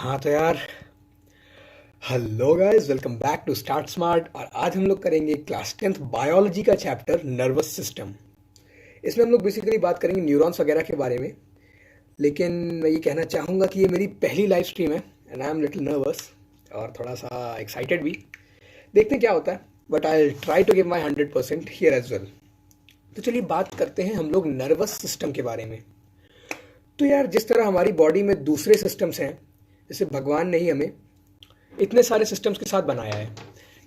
हाँ तो यार, hello guys, welcome back to Start Smart. और आज हम लोग करेंगे क्लास 10th बायोलॉजी का चैप्टर नर्वस सिस्टम। इसमें हम लोग बेसिकली बात करेंगे न्यूरॉन्स वगैरह के बारे में। लेकिन मैं ये कहना चाहूँगा कि ये मेरी पहली लाइव स्ट्रीम है and I am little nervous और थोड़ा सा एक्साइटेड भी। देखते हैं क्या होता है, but I try to give my 100% here as well. तो चलिए बात करते हैं हम लोग नर्वस सिस्टम के बारे में। तो यार, जिस तरह हमारी बॉडी में दूसरे सिस्टम्स हैं, जैसे भगवान ने ही हमें इतने सारे सिस्टम्स के साथ बनाया है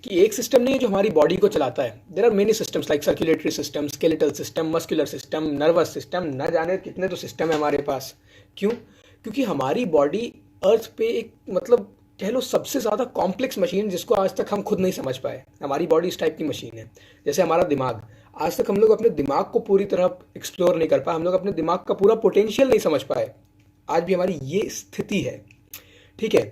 कि एक सिस्टम नहीं है जो हमारी बॉडी को चलाता है। There are many systems like circulatory system, skeletal system, muscular system, nervous system, न जाने कितने तो सिस्टम है हमारे पास। क्यों? क्योंकि हमारी बॉडी अर्थ पे एक मतलब कह लो सबसे ज़्यादा कॉम्प्लेक्स मशीन जिसको आज तक हम खुद नहीं समझ पाए। हमारी बॉडी इस टाइप की मशीन है। जैसे हमारा दिमाग, आज तक हम लोग अपने दिमाग को पूरी तरह एक्सप्लोर नहीं कर पाए, हम लोग अपने दिमाग का पूरा पोटेंशियल नहीं समझ पाए। आज भी हमारी ये स्थिति है, ठीक है।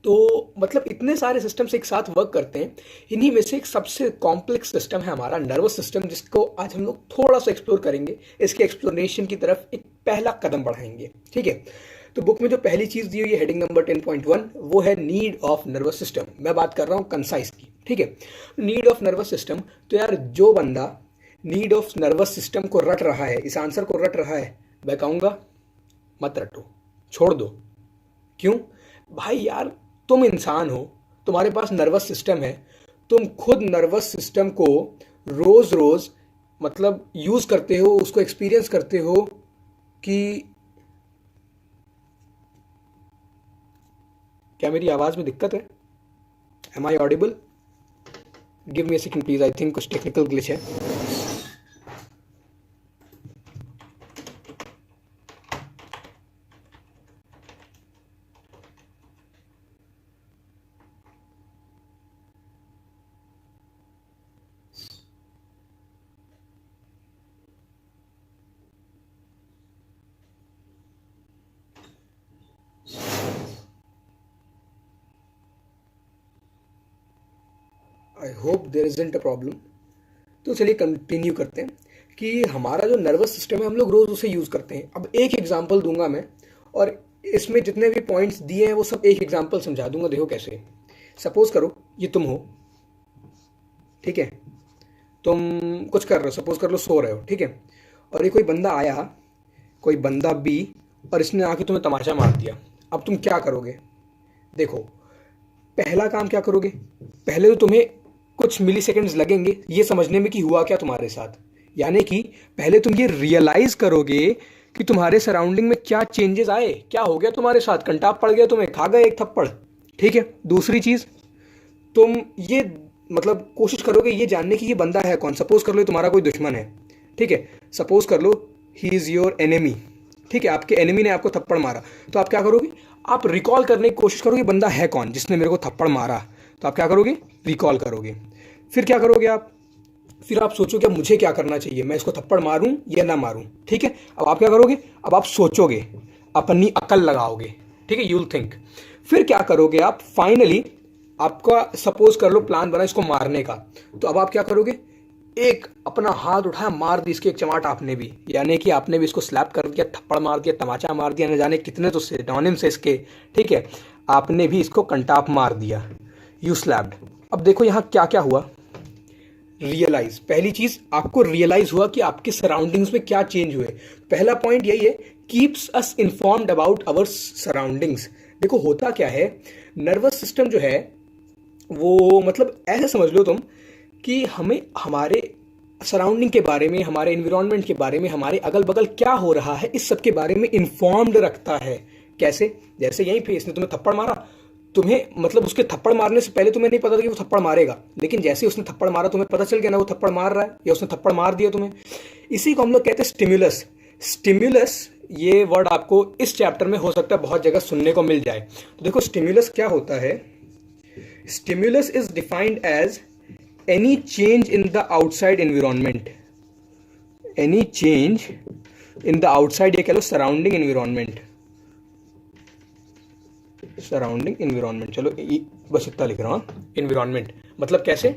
तो मतलब इतने सारे सिस्टम्स एक साथ वर्क करते हैं। इन्हीं में से एक सबसे कॉम्प्लेक्स सिस्टम है हमारा नर्वस सिस्टम, जिसको आज हम लोग थोड़ा सा एक्सप्लोर करेंगे। इसके एक्सप्लोरेशन की तरफ एक पहला कदम बढ़ाएंगे, ठीक है। तो बुक में जो पहली चीज़ दी हुई है हेडिंग नंबर 10.1, वो है नीड ऑफ नर्वस सिस्टम। मैं बात कर रहा हूँ कंसाइज की, ठीक है। Need of nervous system. तो यार, जो बंदा नीड ऑफ नर्वस सिस्टम को रट रहा है, इस आंसर को रट रहा है, मैं कहूँगा मत रटो, छोड़ दो। क्यों? भाई यार, तुम इंसान हो, तुम्हारे पास नर्वस सिस्टम है, तुम खुद नर्वस सिस्टम को रोज रोज मतलब यूज करते हो, उसको एक्सपीरियंस करते हो कि क्या मेरी आवाज में दिक्कत है? Am I audible? Give me a second please, I think कुछ टेक्निकल ग्लिच है। I hope there isn't a problem. तो चलिए कंटिन्यू करते हैं कि हमारा जो नर्वस सिस्टम है, हम लोग रोज़ उसे यूज़ करते हैं। अब एक एग्जांपल दूंगा मैं, और इसमें जितने भी पॉइंट्स दिए हैं वो सब एक एग्जांपल समझा दूंगा। देखो कैसे। सपोज करो ये तुम हो, ठीक है। तुम कुछ कर रहे हो, सपोज कर लो सो रहे हो, ठीक है। और ये कोई बंदा आया, कोई बंदा बी, और इसने आके तुम्हें तमाचा मार दिया। अब तुम क्या करोगे? देखो, पहला काम क्या करोगे? पहले तो तुम्हें कुछ मिली सेकेंड्स लगेंगे ये समझने में कि हुआ क्या तुम्हारे साथ। यानी कि पहले तुम ये रियलाइज करोगे कि तुम्हारे सराउंडिंग में क्या चेंजेस आए, क्या हो गया तुम्हारे साथ, कंटाप पड़ गया, तुम्हें खा गए एक थप्पड़, ठीक है। दूसरी चीज, तुम ये मतलब कोशिश करोगे ये जानने की ये बंदा है कौन। सपोज कर लो तुम्हारा कोई दुश्मन है, ठीक है। सपोज कर लो ही इज योर एनिमी, ठीक है। आपके एनिमी ने आपको थप्पड़ मारा, तो आप क्या करोगे? आप रिकॉल करने की कोशिश करोगे बंदा है कौन जिसने मेरे को थप्पड़ मारा। तो आप क्या करोगे? रिकॉल करोगे। फिर क्या करोगे आप? फिर आप सोचोगे अब मुझे क्या करना चाहिए, मैं इसको थप्पड़ मारूं या ना मारूं, ठीक है। अब आप क्या करोगे? अब आप सोचोगे, अपनी अकल लगाओगे, ठीक है। You'll think. फिर क्या करोगे आप? फाइनली आपका सपोज कर लो प्लान बना इसको मारने का। तो अब आप क्या करोगे? एक अपना हाथ उठाया, मार दी इसकी एक चमाट आपने भी। यानी कि आपने भी इसको स्लैप कर दिया, थप्पड़ मार दिया, तमाचा मार दिया, न जाने कितने तो सिनोनिम्स से इसके, ठीक है। आपने भी इसको कंटाप मार दिया, यू स्लैप्ड। अब देखो यहाँ क्या क्या हुआ। रियलाइज, पहली चीज आपको रियलाइज हुआ कि आपके सराउंडिंग्स में क्या चेंज हुए। पहला पॉइंट यही है, keeps us informed about our surroundings. देखो होता क्या है, नर्वस सिस्टम जो है वो मतलब ऐसे समझ लो तुम कि हमें हमारे सराउंडिंग के बारे में, हमारे इन्वायरमेंट के बारे में, हमारे अगल बगल क्या हो रहा है, इस सब के बारे में इन्फॉर्म्ड रखता है। कैसे? जैसे यहीं पे इसने तुम्हें थप्पड़ मारा, तुम्हें मतलब उसके थप्पड़ मारने से पहले तुम्हें नहीं पता था कि वो थप्पड़ मारेगा, लेकिन जैसे ही उसने थप्पड़ मारा तुम्हें पता चल गया ना वो थप्पड़ मार रहा है, या उसने थप्पड़ मार दिया तुम्हें। इसी को हम लोग कहते हैं स्टिम्युलस। स्टिम्युलस, ये वर्ड आपको इस चैप्टर में हो सकता है बहुत जगह सुनने को मिल जाए। तो देखो स्टिम्युलस क्या होता है। Stimulus is defined as any change in the outside environment, any change in the outside, ये कह लो surrounding environment, surrounding environment। चलो बस इतना लिख रहा हूँ। environment मतलब कैसे?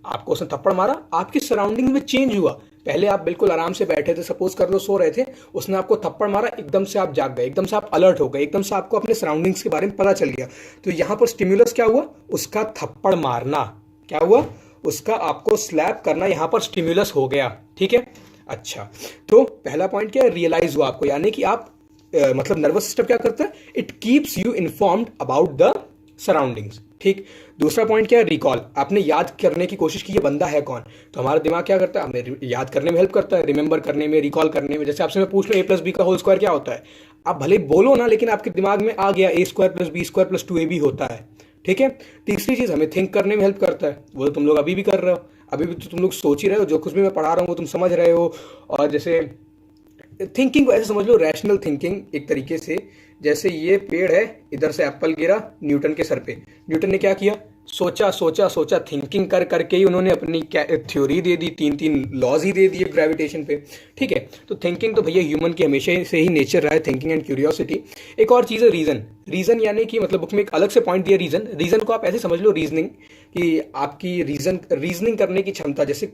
आपको उसने थप्पड़ मारा, आपकी सराउंडिंग में चेंज हुआ। पहले आप बिल्कुल आराम से बैठे थे, सपोज कर लो सो रहे थे, उसने आपको थप्पड़ मारा, एकदम से आप जाग गए, एकदम से आप अलर्ट हो गए, एकदम से आपको अपने सराउंडिंग्स के बारे में पता चल गया। तो यहाँ पर स्टिम्युलस क्या हुआ? उसका थप्पड़ मारना। क्या हुआ? उसका आपको स्लैप करना यहाँ पर स्टिम्युलस हो गया। ठीक है, अच्छा, तो पहला पॉइंट क्या है? रियलाइज हुआ आपको, यानी कि आप मतलब नर्वस सिस्टम क्या करता है? It keeps you informed about the surroundings. ठीक। दूसरा पॉइंट क्या है? रिकॉल। आपने याद करने की कोशिश की ये बंदा है कौन, तो हमारा दिमाग क्या करता है? हमें याद करने में हेल्प करता है, रिमेंबर करने में, रिकॉल करने में। जैसे आपसे मैं पूछ लूँ ए प्लस बी का होल स्क्वायर क्या होता है, आप भले बोलो ना, लेकिन आपके दिमाग में आ गया A square plus B square plus 2ab होता है। ठीक है। तीसरी चीज हमें थिंक करने में हेल्प करता है, वो तो तुम लोग अभी भी कर रहे हो, अभी भी तो तुम लोग सोच ही रहे हो, जो कुछ भी मैं पढ़ा रहा हूँ वो तुम समझ रहे हो। और जैसे थिंकिंग को ऐसे समझ लो, रैशनल थिंकिंग एक तरीके से। जैसे ये पेड़ है, इधर से एप्पल गिरा न्यूटन के सर पे, न्यूटन ने क्या किया? सोचा सोचा सोचा, थिंकिंग कर करके ही उन्होंने अपनी क्या थ्योरी दे दी, तीन तीन लॉज ही दे दिए ग्रेविटेशन पे। ठीक है, तो थिंकिंग तो भैया ह्यूमन की हमेशा से ही नेचर रहा है, थिंकिंग एंड क्यूरियोसिटी। एक और चीज़ है रीजन। रीजन यानी कि मतलब बुक में एक अलग से पॉइंट दिया रीजन। रीजन को आप ऐसे समझ लो, रीजनिंग, कि आपकी रीजनिंग करने की क्षमता। जैसे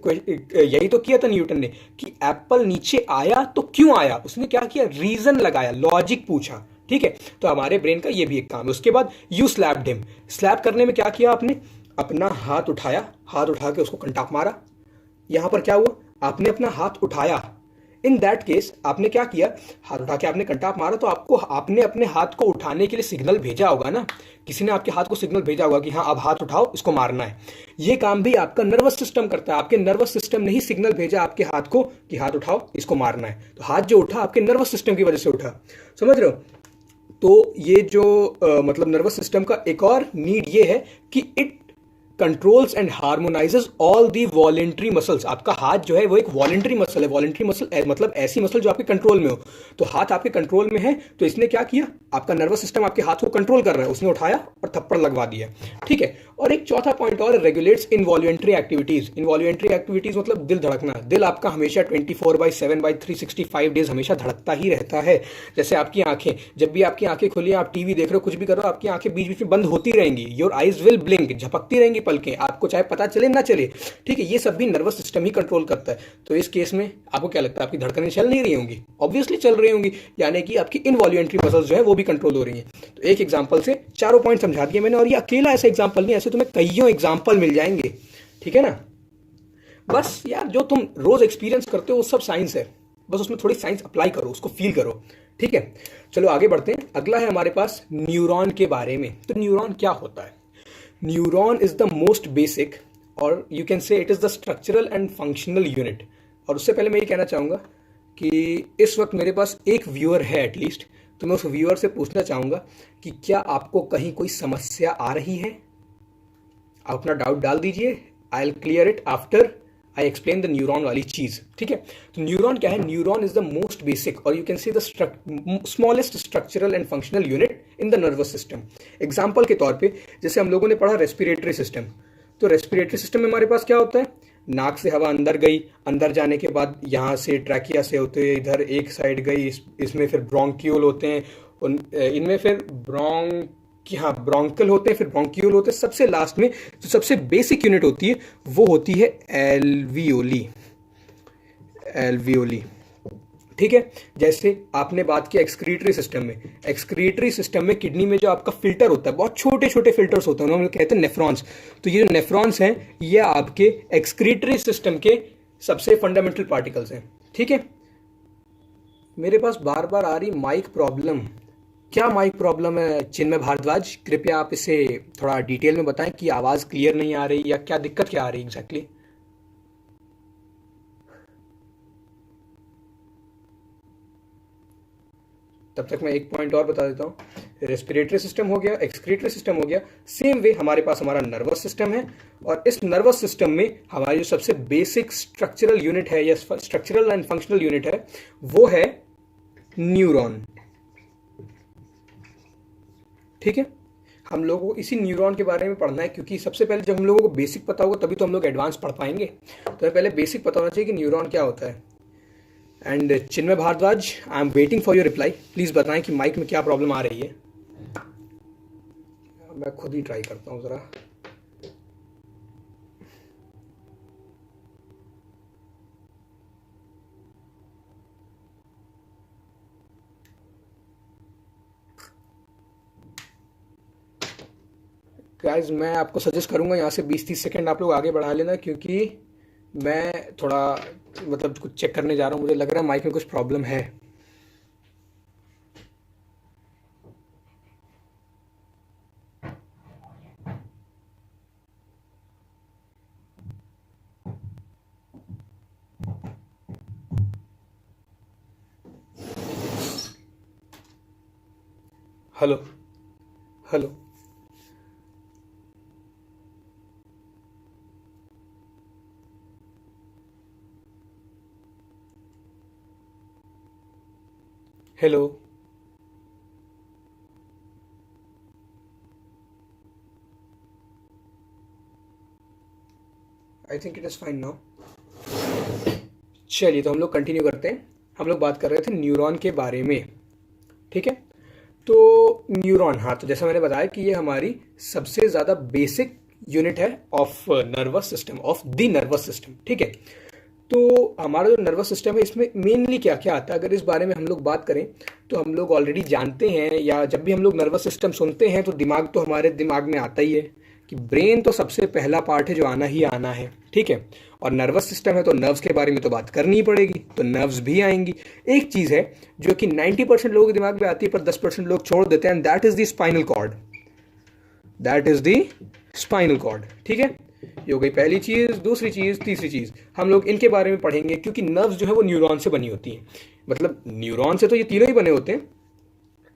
यही तो किया था न्यूटन ने कि एप्पल नीचे आया तो क्यों आया, उसने क्या किया? रीजन लगाया, लॉजिक पूछा। ठीक है, तो हमारे ब्रेन का ये भी एक काम है। उसके बाद यू स्लैप्ड हिम। स्लैप करने में क्या किया आपने? अपना हाथ उठाया, हाथ उठा के उसको कंटाप मारा। यहां पर क्या हुआ? आपने अपना हाथ उठाया। इन दैट केस आपने क्या किया? हाथ उठा के आपने कंटाप मारा, तो आपको आपने अपने हाथ को उठाने के लिए सिग्नल भेजा होगा ना, किसी ने आपके हाथ को सिग्नल भेजा होगा कि हाँ अब हाथ उठाओ, इसको मारना है। ये काम भी आपका नर्वस सिस्टम करता है। आपके नर्वस सिस्टम ने ही सिग्नल भेजा आपके हाथ को कि हाथ उठाओ, इसको मारना है। तो हाथ जो उठा आपके नर्वस सिस्टम की वजह से उठा। समझ रहे हो? तो ये जो मतलब नर्वस सिस्टम का एक और नीड ये है कि it controls and harmonizes all the voluntary muscles. आपका हाथ जो है वो एक वॉलेंट्री मसल है। वॉलेंट्री मसल मतलब ऐसी मसल जो आपके कंट्रोल में हो। तो हाथ आपके कंट्रोल में है, तो इसने क्या किया? आपका नर्वस सिस्टम आपके हाथ को कंट्रोल कर रहा है, उसने उठाया और थप्पड़ लगवा दिया। ठीक है, और एक चौथा पॉइंट और, regulates involuntary activities. Involuntary activities मतलब दिल धड़कना। दिल आपका हमेशा 24/7/365 डेज हमेशा धड़कता ही रहता है। जैसे आपकी आंखें, जब भी आपकी आंखें खुली, आप टीवी देख रहे हो, कुछ भी कर रहे हो, आपकी आंखें बीच बीच में बंद होती रहेंगी। योर आईज विल ब्लिंक, झपकती रहेंगी पलकें, आपको चाहे पता चले ना चले। ठीक है, ये सब भी नर्वस सिस्टम ही कंट्रोल करता है। तो इस केस में आपको क्या लगता है? आपकी धड़कनें चल नहीं रही होंगी? ऑब्वियसली चल रही होंगी, यानी कि आपकी इनवॉल्यूंट्री मसल्स जो है वो भी कंट्रोल हो रही हैं। तो एक एग्जांपल से चारों पॉइंट समझा दिए मैंने, और ये अकेला ऐसा एग्जांपल नहीं, ऐसे तुम्हें कईयों एग्जांपल मिल जाएंगे। ठीक है ना? बस यार, जो तुम रोज एक्सपीरियंस करते हो वो सब साइंस है, बस उसमें थोड़ी साइंस अप्लाई करो, उसको फील करो। ठीक है, चलो आगे बढ़ते हैं। अगला है हमारे पास न्यूरॉन के बारे में। तो न्यूरॉन क्या होता है? Neuron is the most basic, और you can say it is the structural and functional unit. और उससे पहले मैं ये कहना चाहूंगा कि इस वक्त मेरे पास एक व्यूअर है एटलीस्ट, तो मैं उस व्यूअर से पूछना चाहूंगा कि क्या आपको कहीं कोई समस्या आ रही है? आप अपना डाउट डाल दीजिए, I will clear it after I explain the neuron वाली चीज। ठीक है, तो न्यूरॉन क्या है? Neuron is the most basic, और you can see the smallest structural and functional unit in the nervous system. Example के तौर पे, जैसे हम लोगों ने पढ़ा रेस्पिरेटरी सिस्टम, तो रेस्पिरेटरी सिस्टम में हमारे पास क्या होता है? नाक से हवा अंदर गई, अंदर जाने के बाद यहाँ से ट्रैकिया से होते हुए इधर एक साइड गई, इसमें फिर ब्रोंक्यूल होते हैं, इनमें फिर हाँ ब्रोंकल होते हैं, फिर ब्रोंक्यूल होते हैं, सबसे लास्ट में जो सबसे बेसिक यूनिट होती है वो होती है एल्वियोली। एल्वियोली। ठीक है, जैसे आपने बात किया एक्सक्रीटरी सिस्टम में। एक्सक्रीटरी सिस्टम में किडनी में जो आपका फिल्टर होता है, बहुत छोटे छोटे फिल्टर्स होते हैं, उन्हें हम कहते हैं नेफ्रॉन्स। तो ये जो नेफ्रॉन्स हैं, ये आपके एक्सक्रीटरी सिस्टम के सबसे फंडामेंटल पार्टिकल्स हैं। ठीक है, मेरे पास बार बार आ रही माइक प्रॉब्लम। क्या माइक प्रॉब्लम है चिन्मय भारद्वाज? कृपया आप इसे थोड़ा डिटेल में बताएं कि आवाज क्लियर नहीं आ रही या क्या दिक्कत क्या आ रही एग्जैक्टली। तब तक मैं एक पॉइंट और बता देता हूँ। रेस्पिरेटरी सिस्टम हो गया, एक्सक्रीटरी सिस्टम हो गया, सेम वे हमारे पास हमारा नर्वस सिस्टम है। और इस नर्वस सिस्टम में हमारी जो सबसे बेसिक स्ट्रक्चरल यूनिट है या स्ट्रक्चरल एंड फंक्शनल यूनिट है वो है न्यूरॉन। ठीक है, हम लोगों को इसी न्यूरॉन के बारे में पढ़ना है, क्योंकि सबसे पहले जब हम लोगों को बेसिक पता होगा तभी तो हम लोग एडवांस पढ़ पाएंगे। तो पहले बेसिक पता होना चाहिए कि न्यूरॉन क्या होता है। And Chinmay Bhardwaj, I am waiting for your reply. Please बताएं कि माइक में क्या प्रॉब्लम आ रही है। मैं खुद ही ट्राई करता हूँ जरा। गाइस मैं आपको सजेस्ट करूंगा यहाँ से 20-30 सेकंड आप लोग आगे बढ़ा लेना, क्योंकि मैं थोड़ा मतलब कुछ चेक करने जा रहा हूँ, मुझे लग रहा है माइक में कुछ प्रॉब्लम है। Hello hello hello I think it is fine now. चलिए तो हम लोग कंटिन्यू करते हैं। हम लोग बात कर रहे थे न्यूरॉन के बारे में, ठीक है। तो न्यूरॉन, हाँ, तो जैसा मैंने बताया कि ये हमारी सबसे ज़्यादा बेसिक यूनिट है of nervous system, of the nervous system, ठीक है। तो हमारा जो नर्वस सिस्टम है इसमें मेनली क्या क्या आता है, अगर इस बारे में हम लोग बात करें तो हम लोग ऑलरेडी जानते हैं, या जब भी हम लोग नर्वस सिस्टम सुनते हैं तो दिमाग तो हमारे दिमाग में आता ही है कि ब्रेन तो सबसे पहला पार्ट है जो आना ही आना है, ठीक है। और नर्वस सिस्टम है तो नर्व्स के बारे में तो बात करनी ही पड़ेगी, तो नर्व्स भी आएंगी। एक चीज़ है जो कि 90% लोगों के दिमाग में आती है पर 10% लोग छोड़ देते हैं, that is the spinal cord. That is the spinal cord, ठीक है। ये हो गई पहली चीज़। दूसरी चीज़, तीसरी चीज़ हम लोग इनके बारे में पढ़ेंगे, क्योंकि नर्व्स जो है वो न्यूरॉन से बनी होती हैं, मतलब न्यूरॉन से तो ये तीनों ही बने होते हैं।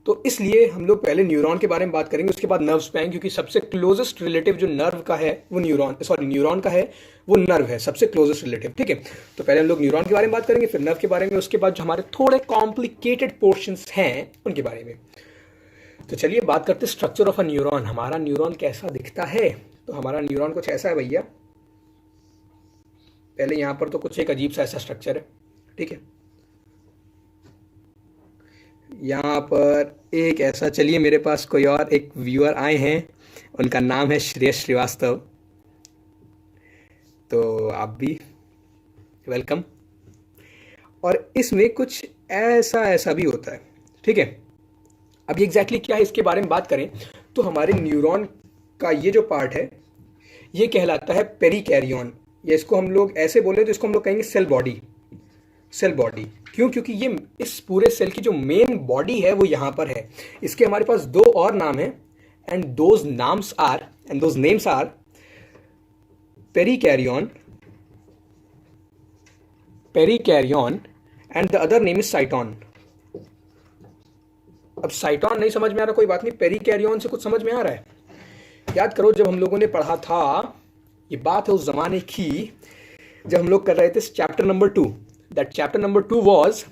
तो इसलिए हम लोग पहले न्यूरॉन के बारे में बात करेंगे, उसके बाद नर्व्स पे आएंगे, क्योंकि सबसे क्लोजेस्ट रिलेटिव जो नर्व का है वो न्यूरॉन का है वो नर्व है, सबसे क्लोजेस्ट रिलेटिव, ठीक है। तो पहले हम लोग न्यूरॉन के बारे में बात करेंगे, फिर नर्व के बारे में, उसके बाद जो हमारे थोड़े कॉम्प्लिकेटेड पोर्शंस हैं उनके बारे में। तो चलिए बात करते हैं स्ट्रक्चर ऑफ अ न्यूरॉन। हमारा न्यूरॉन कैसा दिखता है? तो हमारा न्यूरॉन कुछ ऐसा है भैया। पहले यहाँ पर तो कुछ एक अजीब सा ऐसा स्ट्रक्चर है, ठीक है। यहाँ पर एक ऐसा, चलिए मेरे पास कोई और एक व्यूअर आए हैं, उनका नाम है श्रेयस श्रीवास्तव, तो आप भी वेलकम। और इसमें कुछ ऐसा ऐसा भी होता है, ठीक है। अब ये एग्जैक्टली क्या है इसके बारे में बात करें तो हमारे न्यूरॉन का ये जो पार्ट है ये कहलाता है पेरिकैरियन, या इसको हम लोग ऐसे बोले तो इसको हम लोग कहेंगे सेल बॉडी। सेल बॉडी क्यों? क्योंकि ये इस पूरे सेल की जो मेन बॉडी है वो यहाँ पर है। इसके हमारे पास दो और नाम है, and those names are perikaryon and the other name is cyton. अब साइटोन नहीं समझ में आ रहा, कोई बात नहीं, पेरिकैरियन से कुछ समझ में आ रहा है। याद करो जब हम लोगों ने पढ़ा था, ये बात है उस जमाने की जब हम लोग कर रहे थे chapter number 2, that chapter number 2 was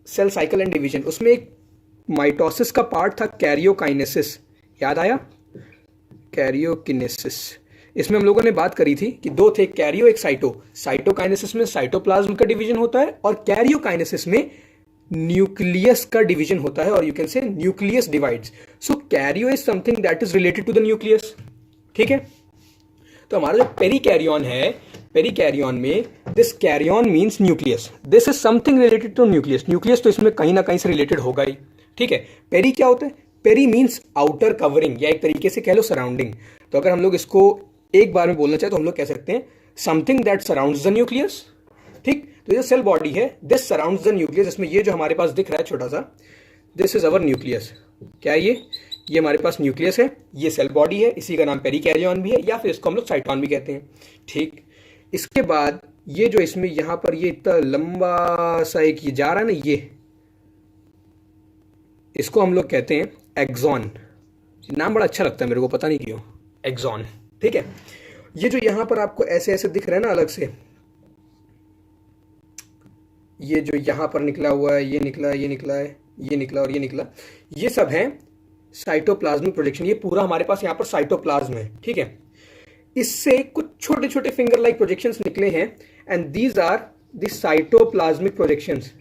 cell cycle and division. उसमें एक माइटोसिस का पार्ट था कैरियोकाइनेसिस, याद आया? कैरियोकिनेसिस। इसमें हम लोगों ने बात करी थी कि दो थे, कैरियो एक साइटो। साइटोकाइनेसिस में साइटोप्लाज्म का डिवीजन होता है और कैरियोकाइनेसिस में न्यूक्लियस का डिवीजन होता है, और you can say nucleus divides. So karyo is something that is related to the nucleus, ठीक है। तो हमारा जो पेरिकैरियन है, पेरिकैरियन में this karyon means nucleus, this is something related to nucleus. Nucleus तो इसमें कहीं ना कहीं से रिलेटेड होगा ही, ठीक है। पेरी क्या होता है? पेरी मीन्स आउटर कवरिंग, या एक तरीके से कह लो सराउंडिंग। तो अगर हम लोग इसको एक बार में बोलना चाहे तो हम लोग कह सकते हैं something that surrounds the nucleus, ठीक। तो ये सेल बॉडी है, दिस सराउंड्स द न्यूक्लियस। इसमें ये जो हमारे पास दिख रहा है छोटा सा, दिस इज अवर न्यूक्लियस। क्या है ये हमारे पास न्यूक्लियस है, ये सेल बॉडी है, इसी का नाम पेरिकैरियन भी है, या फिर इसको हम लोग साइटोन भी कहते हैं, ठीक। इसके बाद ये जो इसमें यहाँ पर ये इतना लंबा सा एक ये जा रहा है ना, ये इसको हम लोग कहते हैं एक्सॉन। नाम बड़ा अच्छा लगता है मेरे को, पता नहीं क्यों, एक्सॉन, ठीक है। ये जो यहाँ पर आपको ऐसे ऐसे दिख रहा है ना अलग से, ये जो यहाँ पर निकला हुआ है, ये निकला, ये निकला है, ये निकला और ये निकला, ये सब है साइटोप्लाज्मिक प्रोजेक्शन। ये पूरा हमारे पास यहाँ पर साइटोप्लाज्म है, ठीक है। इससे कुछ छोटे छोटे फिंगर लाइक प्रोजेक्शंस निकले हैं, and these are the cytoplasmic projections,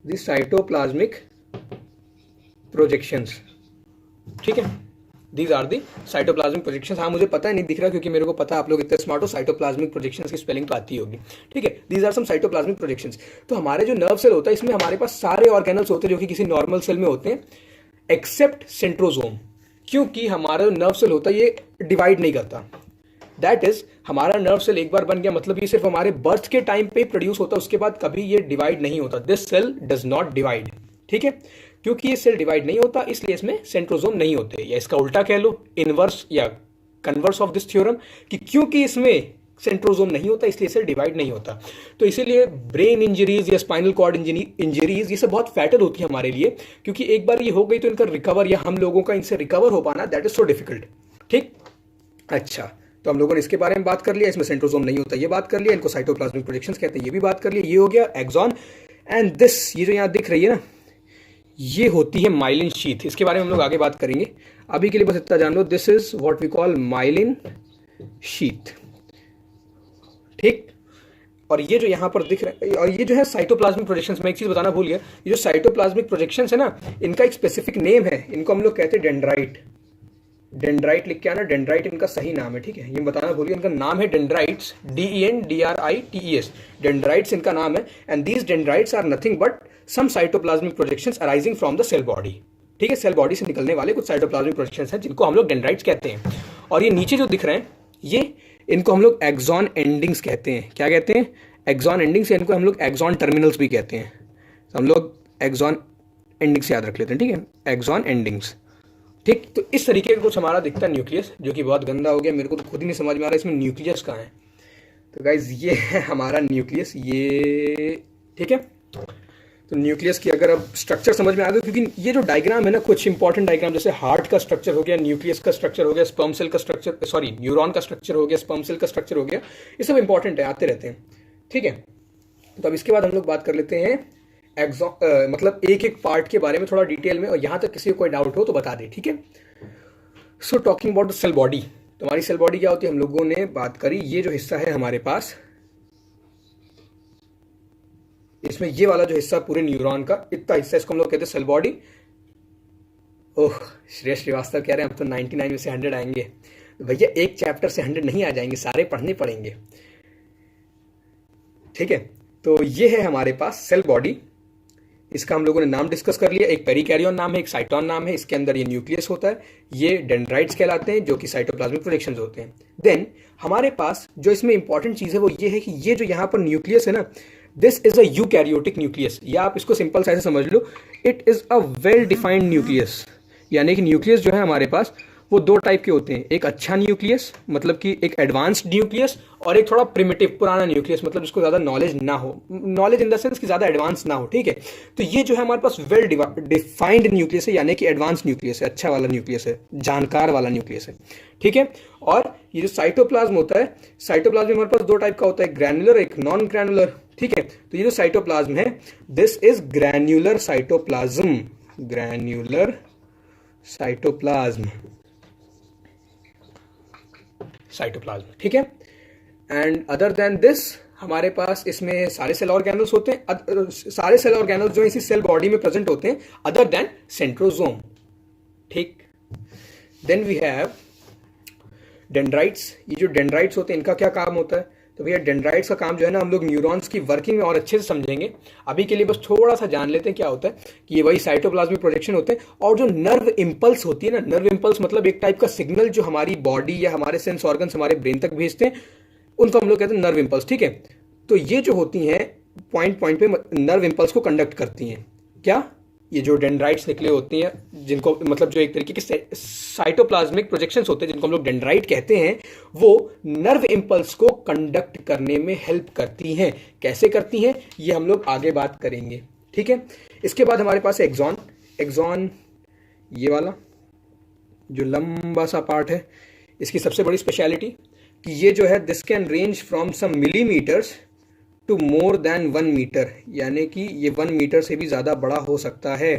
the cytoplasmic projections, ठीक है। These are the cytoplasmic projections. हाँ, मुझे पता नहीं दिख रहा क्योंकि मेरे को पता है आप लोग इतने स्मार्ट हो, साइटोप्लाज्मिक प्रोजेक्शंस की स्पेलिंग तो आती होगी, ठीक है। These are some cytoplasmic projections. तो हमारे जो नर्व सेल होता है इसमें हमारे पास सारे ऑर्गेनल्स होते हैं जो कि किसी नॉर्मल सेल में होते हैं, एक्सेप्ट सेंट्रोजोम। क्योंकि हमारा जो नर्व सेल होता है ये डिवाइड नहीं करता। दैट इज, हमारा नर्व सेल एक बार बन गया मतलब ये सिर्फ हमारे बर्थ के टाइम पे प्रोड्यूस होता है, उसके बाद कभी ये डिवाइड नहीं होता। This cell does not divide, ठीक है। क्योंकि ये सेल डिवाइड नहीं होता इसलिए इसमें सेंट्रोसोम नहीं होते, या इसका उल्टा कह लो, इनवर्स या कन्वर्स ऑफ दिस थ्योरम, कि क्योंकि इसमें सेंट्रोसोम नहीं होता इसलिए सेल डिवाइड नहीं होता। तो इसीलिए ब्रेन इंजरीज या स्पाइनल कॉर्ड इंजरीज ये सब बहुत फैटल होती है हमारे लिए, क्योंकि एक बार ये हो गई तो इनका रिकवर, या हम लोगों का इनसे रिकवर हो पाना, दैट इज सो डिफिकल्ट, ठीक। अच्छा, तो हम लोगों ने इसके बारे में बात कर लिया, इसमें सेंट्रोसोम नहीं होता ये बात कर लिया, इनको साइटोप्लाज्मिक प्रोजेक्शंस कहते हैं ये भी बात कर लिया, ये हो गया एक्सॉन। एंड दिस, ये जो यहाँ दिख रही है ना, ये होती है माइलिन शीथ, इसके बारे में हम लोग आगे बात करेंगे। अभी के लिए बस इतना जान लो, this is what we call myelin sheath, ठीक। और ये जो यहाँ पर दिख रहा है, और ये जो है साइटोप्लाज्मिक प्रोजेक्शंस, मैं एक चीज बताना भूल गया, ये जो साइटोप्लाज्मिक प्रोजेक्शंस है ना, इनका एक स्पेसिफिक नेम है, इनको हम लोग कहते हैं डेंड्राइट। डेंड्राइट लिख के आना, डेंड्राइट इनका सही नाम है, ठीक है, ये बताना भूल गया, इनका नाम है डेंड्राइट्स, DENDRITES, डेंड्राइट्स इनका नाम है। And these dendrites are nothing but some cytoplasmic projections arising from the cell body, ठीक है। सेल बॉडी से निकलने वाले कुछ साइटोप्लाज्मिक प्रोजेक्शंस हैं जिनको हम लोग डेंड्राइट्स कहते हैं। और ये नीचे जो दिख रहे हैं, ये इनको हम लोग एक्सॉन एंडिंग्स कहते हैं। क्या कहते हैं? एक्सॉन एंडिंग्स, इनको हम लोग एक्सॉन टर्मिनल्स भी कहते हैं। तो हम लोग एक्सॉन एंडिंग्स याद रख लेते हैं, ठीक है, एक्सॉन एंडिंग्स, ठीक। तो इस तरीके का कुछ हमारा दिखता है न्यूक्लियस, जो कि बहुत गंदा हो गया, मेरे को तो खुद ही नहीं समझ में आ रहा है इसमें न्यूक्लियस कहाँ है। तो गाइज ये है हमारा न्यूक्लियस, ये ठीक है। तो न्यूक्लियस की अगर अब स्ट्रक्चर समझ में आ गया, क्योंकि ये जो डायग्राम है ना, कुछ इंपॉर्टेंट डायग्राम, जैसे हार्ट का स्ट्रक्चर हो गया, न्यूक्लियस का स्ट्रक्चर हो गया, स्पर्म सेल का स्ट्रक्चर, सॉरी न्यूरॉन का स्ट्रक्चर हो गया, स्पर्म सेल का स्ट्रक्चर हो गया, ये सब इंपॉर्टेंट है, आते रहते हैं, ठीक है। तो अब इसके बाद हम लोग बात कर लेते हैं मतलब एक एक पार्ट के बारे में थोड़ा डिटेल में, और यहाँ तक किसी को कोई डाउट हो तो बता दे, ठीक है। So talking about the cell body, तो हमारी सेल बॉडी क्या होती है हम लोगों ने बात करी। ये जो हिस्सा है हमारे पास, इसमें ये वाला जो हिस्सा पूरे न्यूरॉन का इतना हिस्सा, इसको हम लोग कहते हैं सेल बॉडी। ओह, श्रेयस श्रीवास्तव कह रहे हैं अब तो 99 में से 100 आएंगे। भैया एक चैप्टर से 100 नहीं आ जाएंगे, सारे पढ़ने पड़ेंगे, ठीक है। तो ये है हमारे पास सेल बॉडी, इसका हम लोगों ने नाम डिस्कस कर लिया, एक पेरिकैरियन नाम है, एक साइटोन नाम है, इसके अंदर ये न्यूक्लियस होता है, ये डेंड्राइट्स कहलाते हैं जो कि साइटोप्लाज्मिक प्रोजेक्शंस होते हैं। देन हमारे पास जो इसमें इंपॉर्टेंट चीज है वो ये है कि ये जो यहाँ पर न्यूक्लियस है ना, this is a eukaryotic nucleus, या आप इसको सिंपल सा ऐसे समझ लो, it is a well defined nucleus. यानी कि न्यूक्लियस जो है हमारे पास वो दो टाइप के होते हैं, एक अच्छा न्यूक्लियस मतलब कि एक एडवांस्ड न्यूक्लियस, और एक थोड़ा प्रिमिटिव पुराना न्यूक्लियस मतलब जिसको ज़्यादा नॉलेज ना हो, नॉलेज इन द सेंस कि ज़्यादा एडवांस ना हो, ठीक है। तो ये जो है हमारे पास वेल डिफाइंड न्यूक्लियस है, यानी कि एडवांस न्यूक्लियस है, अच्छा वाला न्यूक्लियस है, जानकार वाला न्यूक्लियस है, ठीक है। और ये जो साइटोप्लाज्म होता है, साइटोप्लाज्म हमारे पास दो टाइप का होता है, ग्रैन्युलर, एक नॉन ग्रैन्युलर, ठीक है। तो ये जो साइटोप्लाज्म है, this is granular cytoplasm, granular cytoplasm, cytoplasm, ठीक है। एंड अदर देन दिस हमारे पास इसमें सारे सेल ऑर्गेनल्स होते हैं, सारे सेल ऑर्गेनल्स जो इसी सेल बॉडी में प्रेजेंट होते हैं, अदर देन सेंट्रोसोम, ठीक। Then we have dendrites. ये जो डेंड्राइट्स होते हैं इनका क्या काम होता है? तो भैया डेंड्राइट्स का काम जो है ना, हम लोग न्यूरॉन्स की वर्किंग में और अच्छे से समझेंगे। अभी के लिए बस थोड़ा सा जान लेते हैं क्या होता है, कि ये वही साइटोप्लाज्मिक प्रोजेक्शन होते हैं, और जो नर्व इंपल्स होती है ना, नर्व इंपल्स मतलब एक टाइप का सिग्नल जो हमारी बॉडी या हमारे सेंस ऑर्गन्स हमारे ब्रेन तक भेजते हैं, उनको हम लोग कहते हैं नर्व इंपल्स, ठीक है। तो ये जो होती हैं पॉइंट पॉइंट पे नर्व इंपल्स को कंडक्ट करती हैं। क्या? ये जो डेंड्राइट्स निकले होती हैं, जिनको मतलब जो एक तरीके के साइटोप्लाज्मिक प्रोजेक्शंस होते हैं जिनको हम लोग डेंड्राइट कहते हैं, वो नर्व इंपल्स को कंडक्ट करने में हेल्प करती हैं। कैसे करती हैं ये हम लोग आगे बात करेंगे, ठीक है। इसके बाद हमारे पास एक्सॉन। एक्सॉन ये वाला जो लंबा सा पार्ट है, इसकी सबसे बड़ी स्पेशलिटी कि ये जो है this can range from some millimetres to more than 1 metre, यानी कि ये 1 मीटर से भी ज़्यादा बड़ा हो सकता है,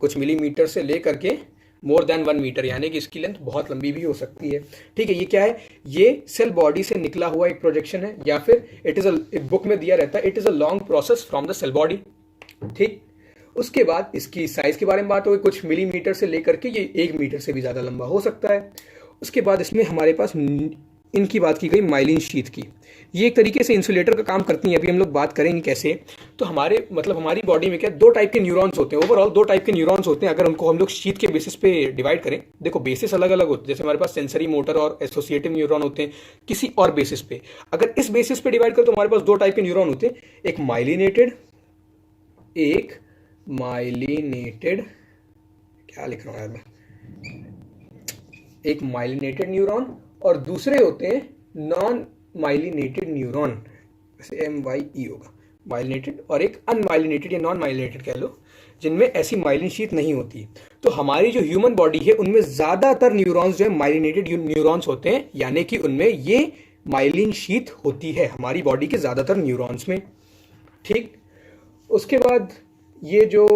कुछ मिलीमीटर से लेकर के मोर देन 1 मीटर, यानी कि इसकी लेंथ बहुत लंबी भी हो सकती है, ठीक है। ये क्या है? ये सेल बॉडी से निकला हुआ एक प्रोजेक्शन है, या फिर इट इज़ एक बुक में दिया रहता है, it is a long process from the cell body, ठीक। उसके बाद इसकी साइज के बारे में बात होगी, कुछ मिलीमीटर से लेकर के ये 1 मीटर से भी ज़्यादा लंबा हो सकता है। उसके बाद इसमें हमारे पास इनकी बात की गई माइलिन शीथ की। ये एक तरीके से इंसुलेटर का काम करती हैं। अभी हम लोग बात करेंगे कैसे। तो हमारे मतलब हमारी बॉडी में क्या दो टाइप के न्यूरॉन्स होते हैं, ओवरऑल दो टाइप के न्यूरॉन्स होते हैं। अगर उनको हम लोग शीथ के बेसिस पे डिवाइड करें, देखो बेसिस अलग अलग होते हैं। जैसे हमारे पास सेंसरी मोटर और एसोसिएटिव न्यूरॉन होते हैं किसी और बेसिस पे। अगर इस बेसिस पे डिवाइड करें तो हमारे पास दो टाइप के न्यूरॉन होते हैं, एक माइलिनेटेड, क्या लिख रहा हूँ यार मैं, एक माइलिनेटेड न्यूरॉन और दूसरे होते हैं नॉन माइलिनेटेड न्यूरॉन, वैसे MYE होगा, माइलिनेटेड, और एक अनमाइलिनेटेड या नॉन माइलिनेटेड कह लो, जिनमें ऐसी माइलिन शीथ नहीं होती। तो हमारी जो ह्यूमन बॉडी है उनमें ज्यादातर न्यूरॉन्स जो है माइलिनेटेड न्यूरॉन्स होते हैं, यानी कि उनमें ये माइलिन शीथ होती है हमारी बॉडी के ज्यादातर न्यूरॉन्स में। ठीक, उसके बाद ये जो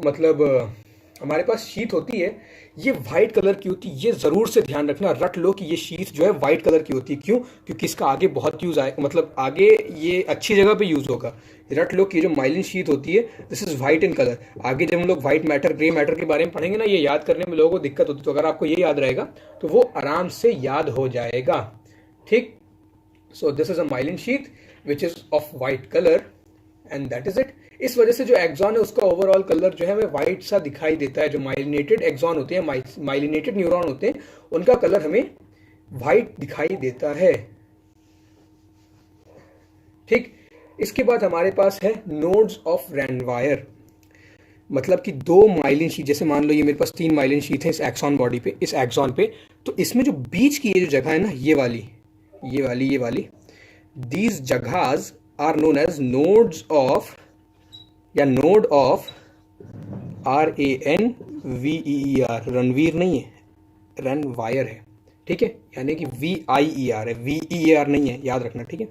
मतलब हमारे पास शीथ होती है ये वाइट कलर की होती है। ये जरूर से ध्यान रखना, रट लो कि ये शीथ जो है वाइट कलर की होती है। क्यों? क्योंकि इसका आगे बहुत यूज आए, मतलब आगे ये अच्छी जगह पे यूज होगा। रट लो कि ये जो माइलिन शीथ होती है this is white in colour. आगे जब हम लोग व्हाइट मैटर, ग्रे मैटर के बारे में पढ़ेंगे ना, ये याद करने में लोगों को दिक्कत होती है। तो अगर आपको ये याद रहेगा तो वो आराम से याद हो जाएगा। ठीक, so this is a myelin sheath which is of white colour and that is it. इस वजह से जो एक्सॉन है उसका ओवरऑल कलर जो है हमें व्हाइट सा दिखाई देता है। जो माइलिनेटेड एक्सॉन होते हैं, माइलिनेटेड न्यूरॉन होते हैं, उनका कलर हमें व्हाइट दिखाई देता है। ठीक, इसके बाद हमारे पास है नोड्स ऑफ रेनवायर, मतलब कि दो माइलिन शीथ। जैसे मान लो ये मेरे पास 3 माइलिन शीथ है इस एक्सॉन बॉडी पे, इस एक्सॉन पे। तो इसमें जो बीच की ये जो जगह है ना, ये वाली, दीज जगहs are known as nodes of, या नोड ऑफ RANVEER, रणवीर नहीं है, रेनवायर है। ठीक है, यानी कि VIER है, VEAR नहीं है, याद रखना। ठीक है,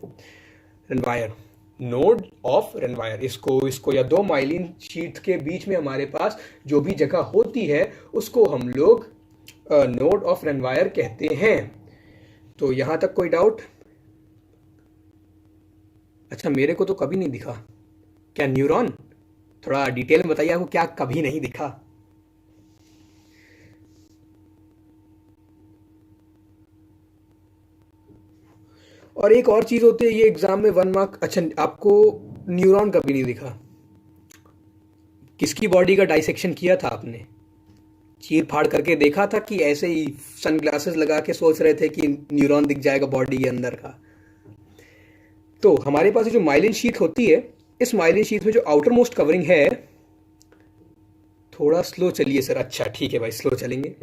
रेनवायर, नोड ऑफ रेनवायर। इसको या दो माइलिन शीट के बीच में हमारे पास जो भी जगह होती है उसको हम लोग नोड ऑफ रेनवायर कहते हैं। तो यहां तक कोई डाउट? अच्छा, मेरे को तो कभी नहीं दिखा क्या न्यूरॉन? थोड़ा डिटेल में बताइए, आपको क्या कभी नहीं दिखा? और एक और चीज होती है, ये एग्जाम में 1 मार्क। अच्छा, आपको न्यूरॉन कभी नहीं दिखा? किसकी बॉडी का डाइसेक्शन किया था आपने? चीर फाड़ करके देखा था कि ऐसे ही सनग्लासेस लगा के सोच रहे थे कि न्यूरॉन दिख जाएगा बॉडी के अंदर का? तो हमारे पास जो माइलिन शीथ होती है, इस माइलिन शीथ में जो आउटर मोस्ट कवरिंग है, थोड़ा स्लो चलिए सर। अच्छा ठीक है भाई, स्लो चलेंगे।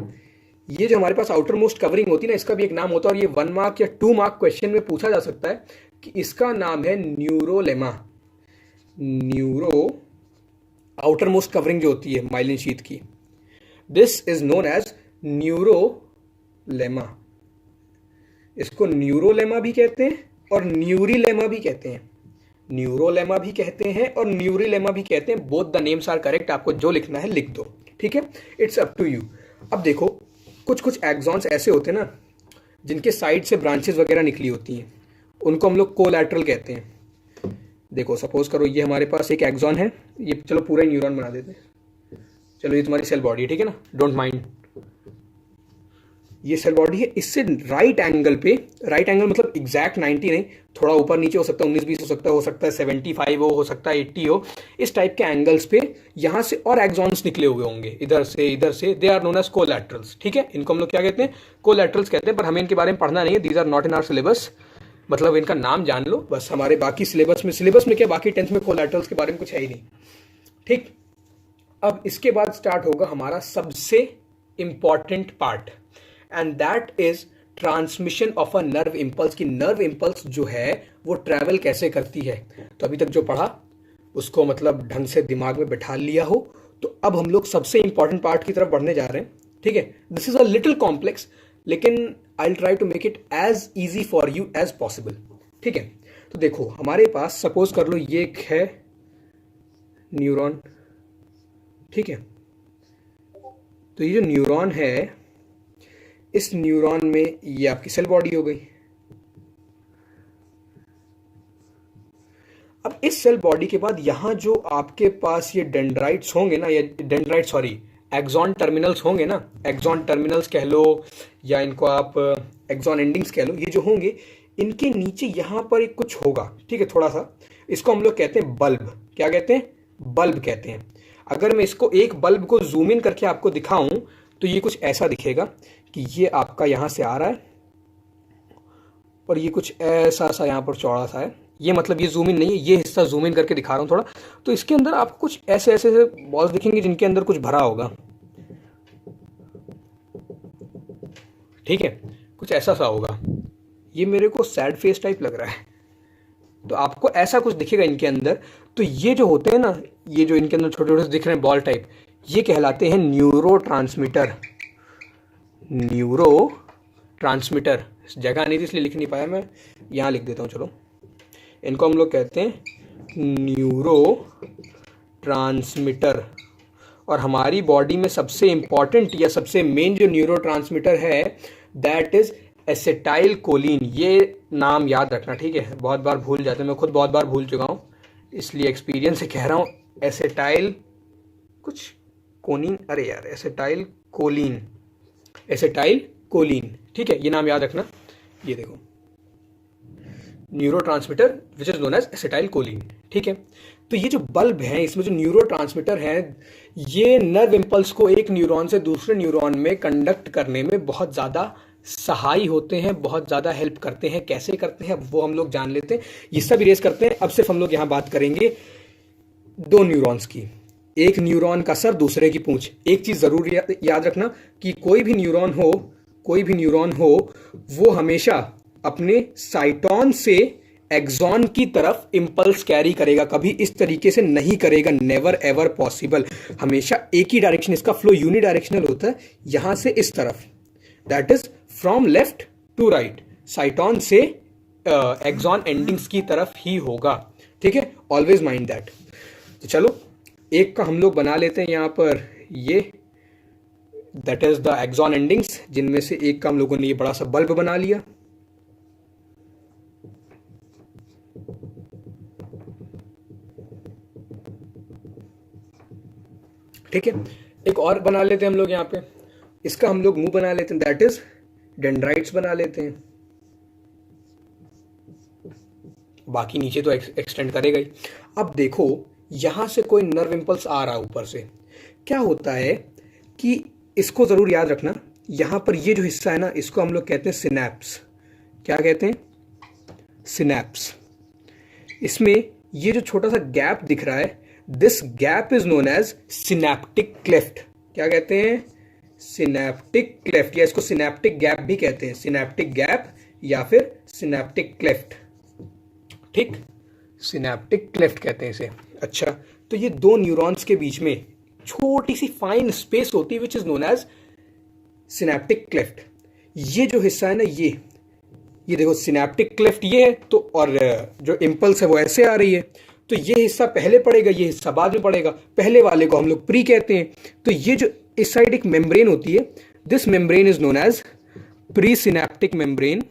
ये जो हमारे पास आउटर मोस्ट कवरिंग होती है ना, इसका भी एक नाम होता है, और ये 1 मार्क या 2 मार्क क्वेश्चन में पूछा जा सकता है कि इसका नाम है न्यूरोलेमा। आउटर मोस्ट कवरिंग जो होती है माइलिन शीथ की, this is known as neurolemma. इसको न्यूरोलेमा भी कहते हैं और न्यूरीलेमा भी कहते हैं। न्यूरोलेमा भी कहते हैं और न्यूरीलेमा भी कहते हैं। Both the names are correct. आपको जो लिखना है लिख दो, ठीक है, इट्स अप टू यू। अब देखो, कुछ एक्सॉन्स ऐसे होते हैं ना जिनके साइड से ब्रांचेस वगैरह निकली होती हैं, उनको हम लोग कोलैटरल कहते हैं। देखो सपोज करो ये हमारे पास एक एक्सॉन है, ये चलो पूरा ही न्यूरॉन बना देते हैं। चलो ये तुम्हारी सेल बॉडी है, ठीक है ना, डोंट माइंड। ये सेल बॉडी है, इससे राइट एंगल पे, राइट एंगल मतलब एग्जैक्ट 90 नहीं, थोड़ा ऊपर नीचे हो सकता है, 19-20 हो सकता है 75 हो सकता है 80 हो, इस टाइप के एंगल्स पे यहाँ से और एक्सॉन्स निकले हुए होंगे, इधर से। They are known as collaterals. ठीक है, इनको हम लोग क्या कहते हैं? कोलैटरल्स कहते हैं। पर हमें इनके बारे में पढ़ना नहीं है, these are not in our syllabus. मतलब इनका नाम जान लो बस। हमारे बाकी सिलेबस में क्या, बाकी 10th में कोलैटरल्स के बारे में कुछ है ही नहीं। ठीक, अब इसके बाद स्टार्ट होगा हमारा सबसे important part, and that is transmission of a nerve impulse. की नर्व इंपल्स जो है वो ट्रैवल कैसे करती है। तो अभी तक जो पढ़ा उसको मतलब ढंग से दिमाग में बैठा लिया हो, तो अब हम लोग सबसे इंपॉर्टेंट पार्ट की तरफ बढ़ने जा रहे हैं। ठीक है, this is a little complex, लेकिन I will try to make it as easy for you as possible. ठीक है, तो देखो हमारे पास सपोज कर लो ये एक है न्यूरॉन। ठीक है, तो ये जो न्यूरॉन है, इस न्यूरॉन में ये आपकी सेल बॉडी हो गई। अब इस सेल बॉडी के बाद यहां जो आपके पास ये डेंड्राइट्स होंगे ना, या एक्सॉन टर्मिनल्स होंगे ना, एक्सॉन टर्मिनल्स कह लो या इनको आप एक्सॉन एंडिंग्स कह लो, ये जो होंगे इनके नीचे यहाँ पर एक कुछ होगा, ठीक है, थोड़ा सा, इसको हम लोग कहते हैं बल्ब। क्या कहते हैं? बल्ब कहते हैं। अगर मैं इसको एक बल्ब को जूम इन करके आपको दिखाऊं तो ये कुछ ऐसा दिखेगा कि ये आपका यहाँ से आ रहा है और ये कुछ ऐसा सा यहाँ पर चौड़ा सा है। ये मतलब ये जूम इन नहीं है, ये हिस्सा जूम इन करके दिखा रहा हूँ थोड़ा। तो इसके अंदर आपको कुछ ऐसे ऐसे बॉल्स दिखेंगे जिनके अंदर कुछ भरा होगा, ठीक है, कुछ ऐसा सा होगा। ये मेरे को सैड फेस टाइप लग रहा है, तो आपको ऐसा कुछ दिखेगा इनके अंदर। तो ये जो होते हैं ना, ये जो इनके अंदर छोटे छोटे दिख रहे हैं बॉल टाइप, ये कहलाते हैं न्यूरो ट्रांसमीटर। न्यूरो ट्रांसमीटर, जगह नहीं थी इसलिए लिख नहीं पाया, मैं यहाँ लिख देता हूँ। चलो, इनको हम लोग कहते हैं न्यूरो ट्रांसमीटर। और हमारी बॉडी में सबसे इम्पॉर्टेंट या सबसे मेन जो न्यूरो ट्रांसमीटर है दैट इज एसिटाइल कोलिन। ये नाम याद रखना, ठीक है, बहुत बार भूल जाते हैं, मैं खुद बहुत बार भूल चुका हूँ, इसलिए एक्सपीरियंस से कह रहा हूँ। एसिटाइल कुछ कोनिन, अरे यार, एसिटाइल कोलिन, एसिटाइल कोलिन, ठीक है, ये नाम याद रखना। ये देखो, neurotransmitter which is known as acetylcholine, ठीक है। तो ये जो बल्ब है, इसमें जो न्यूरोट्रांसमीटर है, ये नर्व इम्पल्स को एक न्यूरॉन से दूसरे न्यूरॉन में कंडक्ट करने में बहुत ज़्यादा सहाय होते हैं, बहुत ज़्यादा हेल्प करते हैं। कैसे करते हैं वो हम लोग जान लेते हैं, ये सब इरेज करते हैं। अब सिर्फ हम लोग यहाँ बात करेंगे दो न्यूरॉन्स की, एक न्यूरॉन का सर, दूसरे की पूंछ। एक चीज़ ज़रूर याद रखना कि कोई भी न्यूरॉन हो वो हमेशा अपने साइटोन से एक्सॉन की तरफ इंपल्स कैरी करेगा, कभी इस तरीके से नहीं करेगा, नेवर एवर पॉसिबल। हमेशा एक ही डायरेक्शन, इसका फ्लो यूनिडायरेक्शनल होता है, यहां से इस तरफ, that is from left to right, cyton से एक्सॉन एंडिंग्स की तरफ ही होगा, ठीक है, ऑलवेज माइंड दैट। तो चलो, एक का हम लोग बना लेते हैं यहां पर, ये that is the axon endings, जिनमें से एक का हम लोगों ने ये बड़ा सा बल्ब बना लिया। ठीक है, एक और बना लेते हैं हम लोग यहाँ पे, इसका हम लोग मुंह बना लेते हैं, दैट इज डेंड्राइट्स बना लेते हैं। बाकी नीचे तो एक्सटेंड करेगा ही। अब देखो, यहां से कोई नर्व इंपल्स आ रहा है ऊपर से, क्या होता है कि इसको जरूर याद रखना, यहां पर ये जो हिस्सा है ना, इसको हम लोग कहते हैं सिनैप्स। क्या कहते हैं? सिनैप्स। इसमें ये जो छोटा सा गैप दिख रहा है, this gap is known as synaptic cleft. क्या कहते हैं? सिनैप्टिक क्लेफ्ट, या इसको सिनैप्टिक गैप भी कहते हैं, सिनैप्टिक गैप या फिर सिनैप्टिक क्लेफ्ट, ठीक, सिनैप्टिक क्लेफ्ट कहते हैं इसे। अच्छा, तो ये दो न्यूरॉन्स के बीच में छोटी सी फाइन स्पेस होती है which is known as synaptic cleft. ये जो हिस्सा है ना, ये देखो, सिनैप्टिक क्लेफ्ट ये है, तो और जो इम्पल्स है वो ऐसे आ रही है, तो ये हिस्सा पहले पड़ेगा, ये हिस्सा बाद में पड़ेगा। पहले वाले को हम लोग प्री कहते हैं। तो ये जो इस साइड एक मेम्ब्रेन होती है, this membrane is known as presynaptic membrane,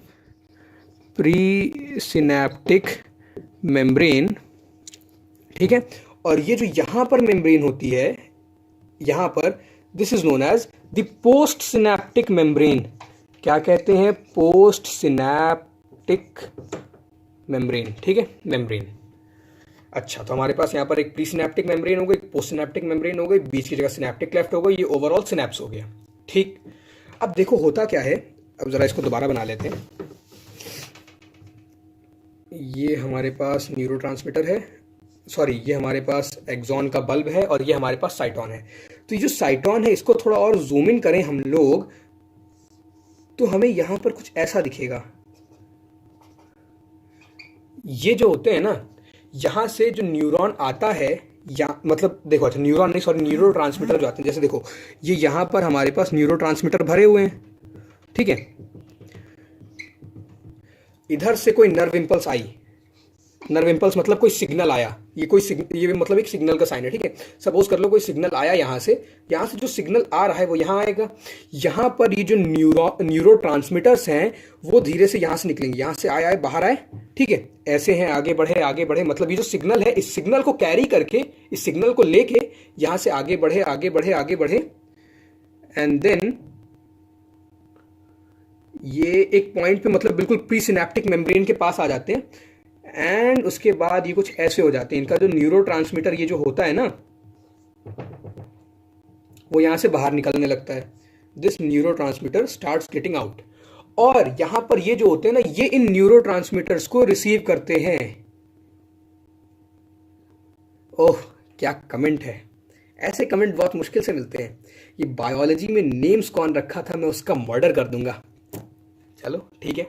presynaptic membrane, ठीक है। और ये जो यहां पर मेम्ब्रेन होती है, यहां पर, this is known as the postsynaptic membrane. क्या कहते हैं? पोस्ट सिनैप्टिक मेम्ब्रेन, ठीक है, मेम्ब्रेन। अच्छा, तो हमारे पास यहाँ पर एक प्री सिनैप्टिक मेम्ब्रेन हो गई, पोस्ट सिनैप्टिक मेम्ब्रेन हो गई, बीच की जगह सिनैप्टिक क्लेफ्ट हो गई, ये ओवरऑल सिनैप्स हो गया, ठीक। अब देखो होता क्या है, अब जरा इसको दोबारा बना लेते हैं। ये हमारे पास न्यूरोट्रांसमीटर है, सॉरी, ये हमारे पास एक्सॉन का बल्ब है, और ये हमारे पास साइटोन है। तो ये जो साइटोन है, इसको थोड़ा और जूम इन करें हम लोग, तो हमें यहां पर कुछ ऐसा दिखेगा। ये जो होते हैं ना, यहां से जो न्यूरॉन आता है, या मतलब देखो, अच्छा, न्यूरॉन नहीं, सॉरी, न्यूरोट्रांसमीटर जो आते हैं, जैसे देखो, ये यहां पर हमारे पास न्यूरोट्रांसमीटर भरे हुए हैं, ठीक है। इधर से कोई नर्व इंपल्स आई, नर्व इंपल्स मतलब कोई सिग्नल आया, ये मतलब एक सिग्नल का साइन है, ठीक है। सपोज कर लो कोई सिग्नल आया यहाँ से जो सिग्नल आ रहा है वो यहाँ आएगा। यहाँ पर ये जो न्यूरोट्रांसमीटर्स हैं वो धीरे से यहाँ से निकलेंगे, यहाँ से आए बाहर आए, ठीक है, ऐसे हैं, आगे बढ़े, मतलब ये जो सिग्नल है, इस सिग्नल को कैरी करके, इस सिग्नल को लेके यहाँ से आगे बढ़े, एंड देन ये एक पॉइंट पे मतलब बिल्कुल प्री सिनेप्टिक मेम्ब्रेन के पास आ जाते हैं एंड उसके बाद ये कुछ ऐसे हो जाते हैं। इनका जो न्यूरोट्रांसमीटर ये जो होता है ना, वो यहां से बाहर निकलने लगता है। This neurotransmitter starts getting out, और यहां पर ये जो होते हैं ना, ये इन न्यूरोट्रांसमीटर्स को रिसीव करते हैं। ओह क्या कमेंट है, ऐसे कमेंट बहुत मुश्किल से मिलते हैं। ये बायोलॉजी में नेम्स कौन रखा था, मैं उसका मर्डर कर दूंगा। चलो ठीक है,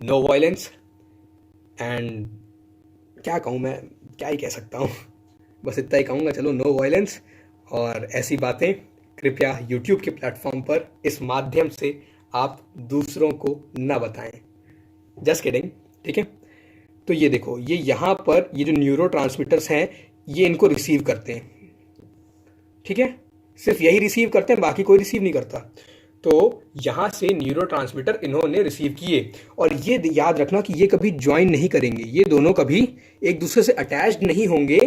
नो वायलेंस एंड क्या कहूँ मैं, क्या ही कह सकता हूँ, बस इतना ही कहूँगा। चलो नो वायलेंस, और ऐसी बातें कृपया यूट्यूब के प्लेटफॉर्म पर इस माध्यम से आप दूसरों को ना बताएं। जस्ट किडिंग, ठीक है। तो ये देखो, ये यहाँ पर ये जो न्यूरोट्रांसमीटर्स हैं ये इनको रिसीव करते हैं, ठीक है। सिर्फ यही रिसीव करते हैं, बाकी कोई रिसीव नहीं करता। तो यहां से न्यूरोट्रांसमीटर इन्होंने रिसीव किए, और ये याद रखना कि ये कभी ज्वाइन नहीं करेंगे, ये दोनों कभी एक दूसरे से अटैच्ड नहीं होंगे।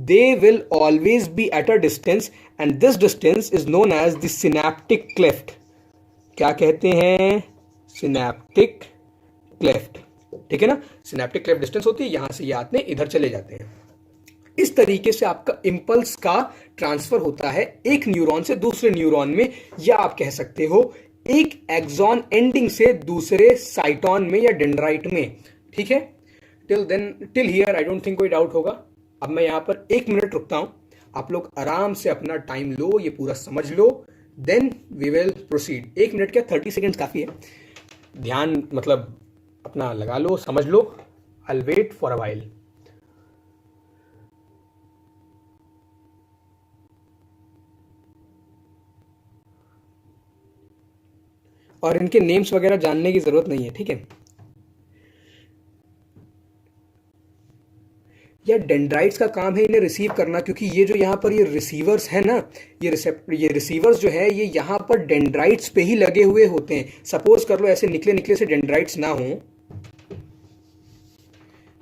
They will always be at a distance and this distance is known as the synaptic cleft. क्या कहते हैं? सिनेप्टिक क्लेफ्ट, ठीक है ना। सिनेप्टिक क्लेफ्ट डिस्टेंस होती है, यहां से ये आते हैं, इधर चले जाते हैं। इस तरीके से आपका इंपल्स का ट्रांसफर होता है एक न्यूरॉन से दूसरे न्यूरॉन में, या आप कह सकते हो एक एक्सॉन एंडिंग से दूसरे साइटोन में या डेंड्राइट में, ठीक है। Till here I don't think कोई डाउट होगा। अब मैं यहां पर 1 मिनट रुकता हूं, आप लोग आराम से अपना टाइम लो, ये पूरा समझ लो, then we will proceed. 1 minute क्या, 30 सेकेंड्स काफी है। ध्यान मतलब अपना लगा लो, समझ लो। I will wait for a while. और इनके नेम्स वगैरह जानने की जरूरत नहीं है, ठीक है। या डेंड्राइट्स का काम है इन्हें रिसीव करना, क्योंकि ये जो यहाँ पर ये रिसीवर्स है ना, ये रिसीवर्स जो है ये यहाँ पर डेंड्राइट्स पे ही लगे हुए होते हैं। सपोज कर लो ऐसे निकले निकले से डेंड्राइट्स ना हो,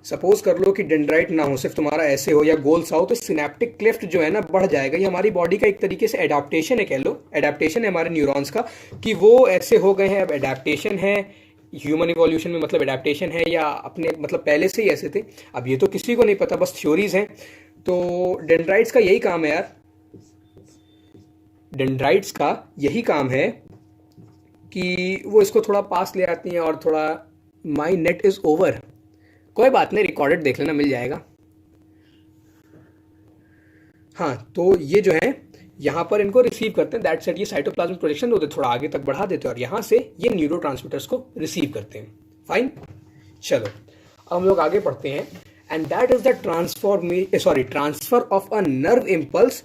सपोज कर लो कि डेंड्राइट ना हो, सिर्फ तुम्हारा ऐसे हो या गोल सा हो, तो सिनेप्टिक क्लेफ्ट जो है ना बढ़ जाएगा। ये हमारी बॉडी का एक तरीके से एडाप्टेशन है, कह लो एडाप्टेशन है हमारे न्यूरॉन्स का, कि वो ऐसे हो गए हैं। अब एडाप्टेशन है ह्यूमन इवोल्यूशन में, मतलब एडाप्टेशन है, या अपने मतलब पहले से ही ऐसे थे। अब ये तो किसी को नहीं पता, बस थ्योरीज हैं। तो डेंड्राइट्स का यही काम है यार, डेंड्राइट्स का यही काम है कि वो इसको थोड़ा पास ले आती हैं, और थोड़ा माई नेट इज ओवर, कोई बात नहीं, रिकॉर्डेड देख लेना, मिल जाएगा। हाँ, तो ये जो है यहाँ पर इनको रिसीव करते हैं, दैट सेट ये साइटोप्लाज्मिक प्रोजेक्शन होते, थोड़ा आगे तक बढ़ा देते हैं, और यहाँ से ये न्यूरोट्रांसमीटर्स को रिसीव करते हैं। फाइन, चलो अब हम लोग आगे पढ़ते हैं। And that is the transfer of a nerve impulse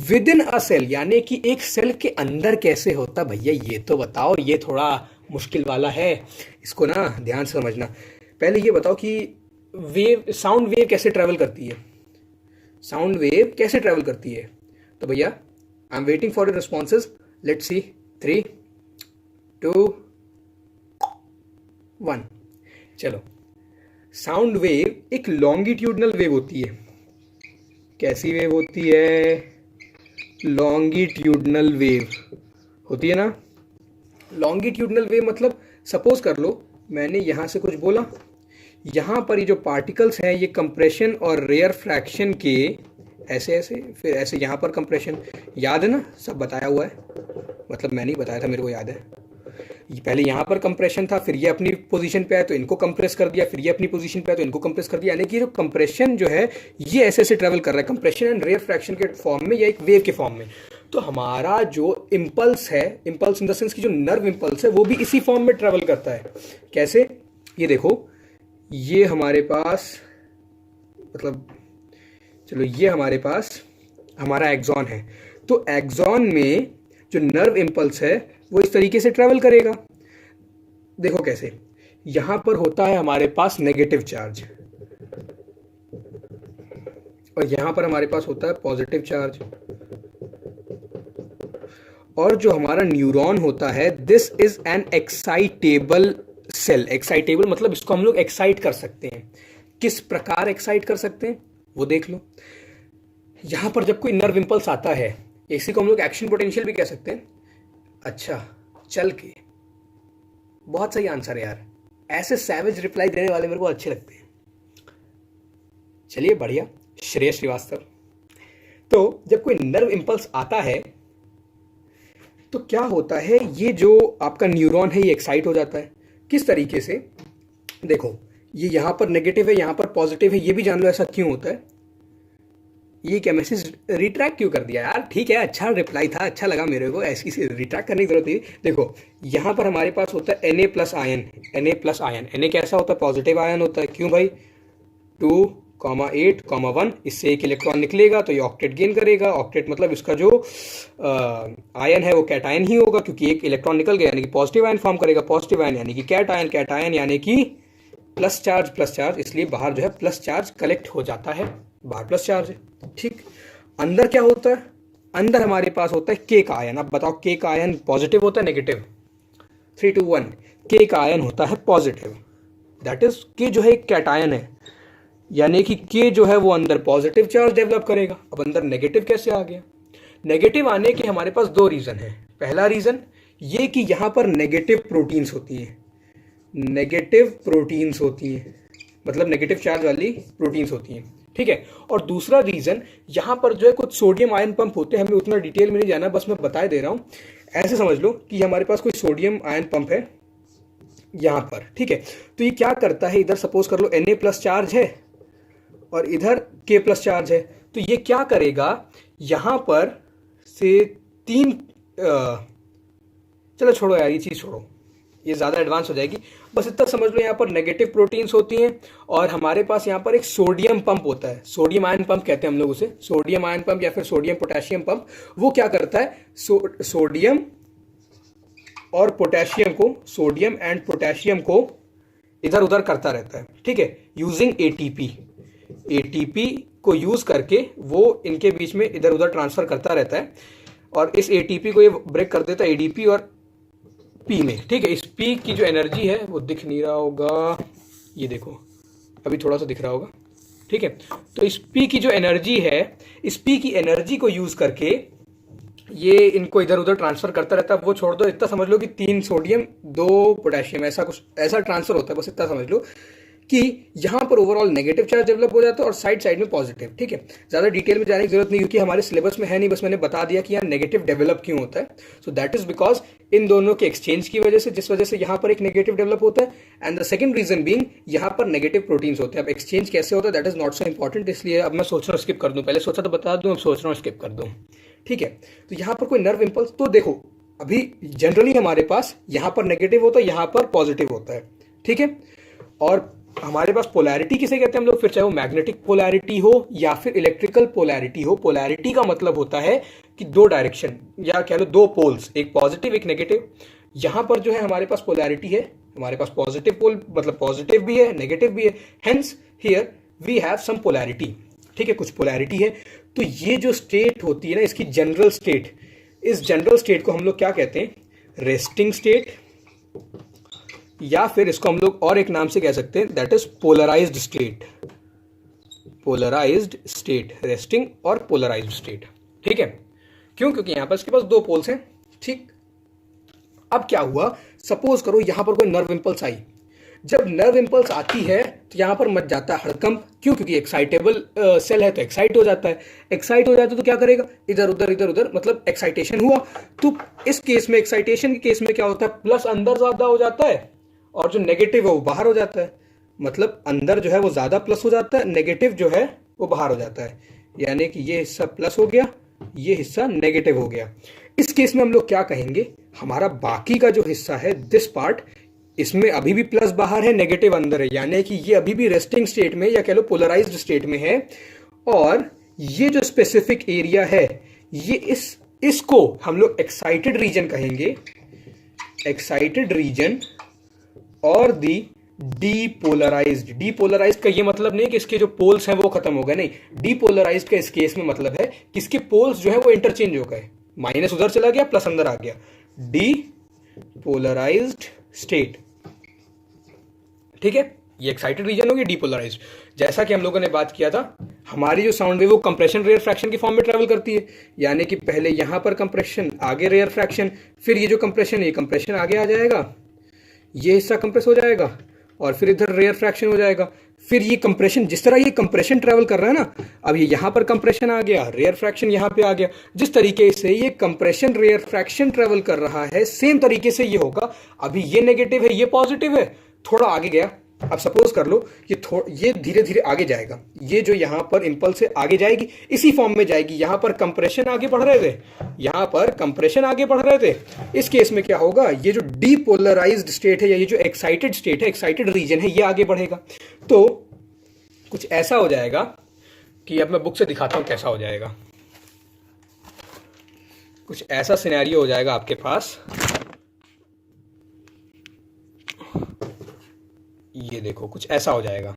within a cell, यानी कि एक सेल के अंदर कैसे होता भैया, ये तो बताओ। ये थोड़ा मुश्किल वाला है, इसको ना ध्यान से समझना। पहले ये बताओ कि साउंड वेव कैसे ट्रेवल करती है, साउंड वेव कैसे ट्रेवल करती है। तो भैया आई am waiting for your responses, let's see. 3, 2, 1, चलो। साउंड वेव एक लॉन्गिट्यूडनल वेव होती है। कैसी वेव होती है? लॉन्गिट्यूडनल वेव होती है ना। लॉन्गिट्यूडनल वेव मतलब सपोज कर लो मैंने यहां से कुछ बोला, यहाँ पर ये जो पार्टिकल्स हैं ये कंप्रेशन और रेयर फ्रैक्शन के ऐसे ऐसे, फिर ऐसे यहाँ पर कंप्रेशन, याद है ना, सब बताया हुआ है, मतलब मैंने ही बताया था, मेरे को याद है। पहले यहाँ पर कंप्रेशन था, फिर ये अपनी पोजीशन पे आया तो इनको कंप्रेस कर दिया, फिर ये अपनी पोजीशन पे आया तो इनको कंप्रेस कर दिया। यानी कि जो कंप्रेशन जो है ये ऐसे ऐसे ट्रेवल कर रहा है, कंप्रेशन एंड रेयर फ्रैक्शन के फॉर्म में या एक वेव के फॉर्म में। तो हमारा जो इम्पल्स है, इम्पल्स इन द सेंस की जो नर्व इम्पल्स है, वो भी इसी फॉर्म में ट्रेवल करता है। कैसे? ये देखो, ये हमारे पास मतलब चलो ये हमारे पास हमारा एक्सॉन है, तो एक्सॉन में जो नर्व इम्पल्स है वो इस तरीके से ट्रेवल करेगा। देखो कैसे, यहां पर होता है हमारे पास नेगेटिव चार्ज, और यहां पर हमारे पास होता है पॉजिटिव चार्ज। और जो हमारा न्यूरॉन होता है, this is an excitable cell. Excitable मतलब इसको हम लोग एक्साइट कर सकते हैं। किस प्रकार एक्साइट कर सकते हैं वो देख लो। यहां पर जब कोई नर्व इंपल्स आता है, इसी को हम लोग एक्शन पोटेंशियल भी कह सकते हैं। अच्छा, चल के। बहुत सही आंसर है यार, ऐसे सैवेज रिप्लाई देने वाले मेरे को अच्छे लगते हैं। चलिए बढ़िया, श्रेयस श्रीवास्तव। तो जब कोई नर्व इम्पल्स आता है तो क्या होता है, ये जो आपका न्यूरॉन है ये एक्साइट हो जाता है। किस तरीके से, देखो ये यहाँ पर नेगेटिव है, यहाँ पर पॉजिटिव है, ये भी जान लो ऐसा क्यों होता है। ये क्या मैसेज रिट्रैक्ट क्यों कर दिया यार? ठीक है, अच्छा रिप्लाई था, अच्छा लगा मेरे को, ऐसी से रिट्रैक्ट करने की जरूरत नहीं। देखो यहाँ पर हमारे पास होता है Na plus ion, Na plus ion. Na कैसा होता है? पॉजिटिव आयन होता है। क्यों भाई? 2,8,1, इससे एक इलेक्ट्रॉन निकलेगा तो ये ऑक्टेट गेन करेगा। ऑक्टेट मतलब इसका जो आयन है वो कैटायन ही होगा, क्योंकि एक इलेक्ट्रॉन निकल गया यानी कि पॉजिटिव आयन फॉर्म करेगा। पॉजिटिव आयन यानी कि कैटायन, कैटायन यानी कि प्लस चार्ज, इसलिए बाहर जो है प्लस चार्ज कलेक्ट हो जाता है, बाहर प्लस चार्ज है। ठीक, अंदर क्या होता है? अंदर हमारे पास होता है के का आयन। अब बताओ के का आयन पॉजिटिव होता है नेगेटिव? 3, 2, 1, के का आयन होता है पॉजिटिव। दैट इज के जो है एक कैटायन है, यानी कि के जो है वो अंदर पॉजिटिव चार्ज डेवलप करेगा। अब अंदर नेगेटिव कैसे आ गया? नेगेटिव आने के हमारे पास दो रीजन है। पहला रीजन ये कि यहां पर नेगेटिव प्रोटीन्स होती है, नेगेटिव प्रोटीन्स होती है, मतलब नेगेटिव चार्ज वाली प्रोटीन्स होती हैं। ठीक है, और दूसरा रीजन यहाँ पर जो है कुछ सोडियम आयन पंप होते हैं। हमें उतना डिटेल में नहीं जाना, बस मैं बता दे रहा हूँ। ऐसे समझ लो कि हमारे पास कोई सोडियम आयन पंप है यहाँ पर। ठीक है, तो ये क्या करता है, इधर सपोज कर लो Na प्लस चार्ज है और इधर K प्लस चार्ज है, तो ये क्या करेगा, यहाँ पर से तीन चलो छोड़ो यार, ये चीज़ छोड़ो, ये ज़्यादा एडवांस हो जाएगी। बस इतना समझ लो, यहाँ पर नेगेटिव प्रोटीन्स होती हैं और हमारे पास यहाँ पर एक सोडियम पंप होता है। सोडियम आयन पंप कहते हैं हम लोग उसे, सोडियम आयन पंप या फिर सोडियम पोटेशियम पंप। वो क्या करता है, सोडियम और पोटेशियम को, सोडियम एंड पोटेशियम को इधर उधर करता रहता है। ठीक है, यूजिंग एटीपी, एटीपी को यूज करके वो इनके बीच में इधर उधर ट्रांसफर करता रहता है और इस एटीपी को ये ब्रेक कर देता है एडीपी और पी में। ठीक है, इस पी की जो एनर्जी है वो दिख नहीं रहा होगा, ये देखो अभी थोड़ा सा दिख रहा होगा। ठीक है, तो इस पी की जो एनर्जी है, इस पी की एनर्जी को यूज करके ये इनको इधर उधर ट्रांसफर करता रहता है। वो छोड़ दो, इतना समझ लो कि 3 सोडियम 2 पोटेशियम ऐसा कुछ ऐसा ट्रांसफर होता है। बस इतना समझ लो कि यहाँ पर ओवरऑल नेगेटिव चार्ज डेवलप हो जाता है और साइड साइड में पॉजिटिव। ठीक है, ज़्यादा डिटेल में जाने की जरूरत नहीं क्योंकि हमारे सिलेबस में है नहीं, बस मैंने बता दिया कि यहाँ नेगेटिव डेवलप क्यों होता है। So that is because in दोनों के एक्सचेंज की वजह से, जिस वजह से यहाँ पर एक नेगेटिव डेवलप होता है and the second region being यहाँ पर नेगेटिव प्रोटीन्स होते हैं। अब एक्सचेंज कैसे होता है that is not so important, इसलिए अब मैं सोच रहा हूँ स्किप कर दूँ। पहले सोचा तो बता दूँ, अब सोच रहा हूँ स्किप कर दूँ। ठीक है, तो यहाँ पर कोई नर्व इम्पल्स, तो देखो अभी जनरली हमारे पास यहाँ पर नेगेटिव होता है, यहाँ पर पॉजिटिव होता है। ठीक है, और हमारे पास पोलैरिटी किसे कहते हैं हम लोग, फिर चाहे वो मैग्नेटिक पोलैरिटी हो या फिर इलेक्ट्रिकल पोलैरिटी हो। पोलैरिटी का मतलब होता है कि दो डायरेक्शन या कह लो दो पोल्स, एक पॉजिटिव एक नेगेटिव। यहां पर जो है हमारे पास पोलैरिटी है, हमारे पास पॉजिटिव पोल मतलब पॉजिटिव भी है नेगेटिव भी है, hence here we have some polarity. ठीक है, कुछ पोलैरिटी है। तो ये जो स्टेट होती है ना, इसकी जनरल स्टेट, इस जनरल स्टेट को हम लोग क्या कहते हैं, रेस्टिंग स्टेट, या फिर इसको हम लोग और एक नाम से कह सकते हैं that is polarised state. Polarised state, resting और पोलराइज्ड स्टेट। ठीक है, क्यों? क्योंकि यहां पर इसके पास दो पोल्स हैं। ठीक, अब क्या हुआ, सपोज करो यहां पर कोई नर्व इंपल्स आई। जब नर्व इंपल्स आती है तो यहां पर मच जाता है हड़कंप। क्यों? क्योंकि एक्साइटेबल सेल है तो एक्साइट हो जाता है। एक्साइट हो जाता है तो क्या करेगा, इधर उधर मतलब एक्साइटेशन हुआ। तो इस केस में, एक्साइटेशन के केस में क्या होता है, प्लस अंदर ज्यादा हो जाता है और जो नेगेटिव है वो बाहर हो जाता है। मतलब अंदर जो है वो ज्यादा प्लस हो जाता है, नेगेटिव जो है वो बाहर हो जाता है। यानी कि ये हिस्सा प्लस हो गया, ये हिस्सा नेगेटिव हो गया। इस केस में हम लोग क्या कहेंगे, हमारा बाकी का जो हिस्सा है दिस पार्ट, इसमें अभी भी प्लस बाहर है नेगेटिव अंदर है, यानी कि ये अभी भी रेस्टिंग स्टेट में या कह लो पोलराइज्ड स्टेट में है। और ये जो स्पेसिफिक एरिया है, ये इसको हम लोग एक्साइटेड रीजन कहेंगे, एक्साइटेड रीजन और दी डीपोलराइज्ड। डीपोलराइज्ड का ये मतलब नहीं कि इसके जो पोल्स हैं वो खत्म हो गए, नहीं। डीपोलराइज्ड का इस केस में मतलब है कि इसके पोल्स जो है वो इंटरचेंज हो गए, माइनस उधर चला गया प्लस अंदर आ गया, डीपोलराइज्ड स्टेट। ठीक है, ये एक्साइटेड रीजन हो गया डीपोलराइज्ड। जैसा कि हम लोगों ने बात किया था, हमारी जो साउंड वेव वो कंप्रेशन रेयर फ्रैक्शन की फॉर्म में ट्रेवल करती है, यानी कि पहले यहाँ पर कंप्रेशन, आगे रेयर फ्रैक्शन, फिर ये जो कंप्रेशन है ये कंप्रेशन आगे आ जाएगा, ये हिस्सा कंप्रेस हो जाएगा और फिर इधर रेयर फ्रैक्शन हो जाएगा। फिर ये कंप्रेशन, जिस तरह ये कंप्रेशन ट्रेवल कर रहा है ना, अब ये यहाँ पर कंप्रेशन आ गया, रेयर फ्रैक्शन यहाँ पे आ गया, जिस तरीके से ये कंप्रेशन रेयर फ्रैक्शन ट्रेवल कर रहा है सेम तरीके से ये होगा। अभी ये नेगेटिव है, ये पॉजिटिव है, थोड़ा आगे गया, अब सपोज कर लो ये धीरे धीरे आगे जाएगा, ये जो यहाँ पर इंपल्स है आगे जाएगी, इसी फॉर्म में जाएगी। यहाँ पर कंप्रेशन आगे बढ़ रहे थे, यहाँ पर कंप्रेशन आगे बढ़ रहे थे, इस केस में क्या होगा, ये जो डीपोलराइज्ड स्टेट है या ये जो एक्साइटेड स्टेट है, एक्साइटेड रीजन है, ये आगे बढ़ेगा। तो कुछ ऐसा हो जाएगा कि अब मैं बुक से दिखाता हूं कैसा हो जाएगा। कुछ ऐसा सिनेरियो हो जाएगा आपके पास, ये देखो कुछ ऐसा हो जाएगा।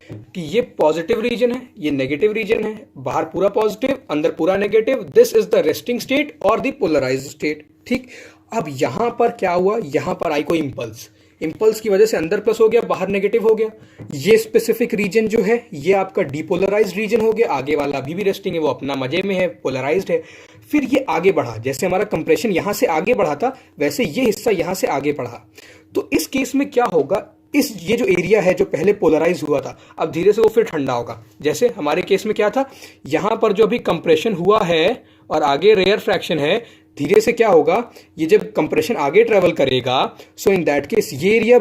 कि ये पॉजिटिव रीजन है, ये नेगेटिव रीजन है, बाहर पूरा पॉजिटिव, अंदर पूरा negative, this is the resting state और द पोलराइज्ड स्टेट। ठीक, अब यहां पर क्या हुआ, यहां पर आई कोई इंपल्स, इंपल्स की वजह से अंदर प्लस हो गया, बाहर नेगेटिव हो गया। ये स्पेसिफिक रीजन जो है ये आपका डीपोलराइज्ड रीजन हो गया, आगे वाला अभी भी रेस्टिंग है, वो अपना मजे में है, पोलराइज्ड है। फिर ये आगे बढ़ा, जैसे हमारा कंप्रेशन यहां से आगे बढ़ा था वैसे ये हिस्सा यहां से आगे बढ़ा। तो इस केस में क्या होगा, ये जो एरिया है जो पहले पोलराइज हुआ था, अब धीरे से वो फिर ठंडा होगा। जैसे हमारे केस में क्या था, यहां पर जो अभी कंप्रेशन हुआ है और आगे रेयर फ्रैक्शन है, धीरे से क्या होगा, ये जब कंप्रेशन आगे ट्रेवल करेगा, सो इन दैट केस ये एरिया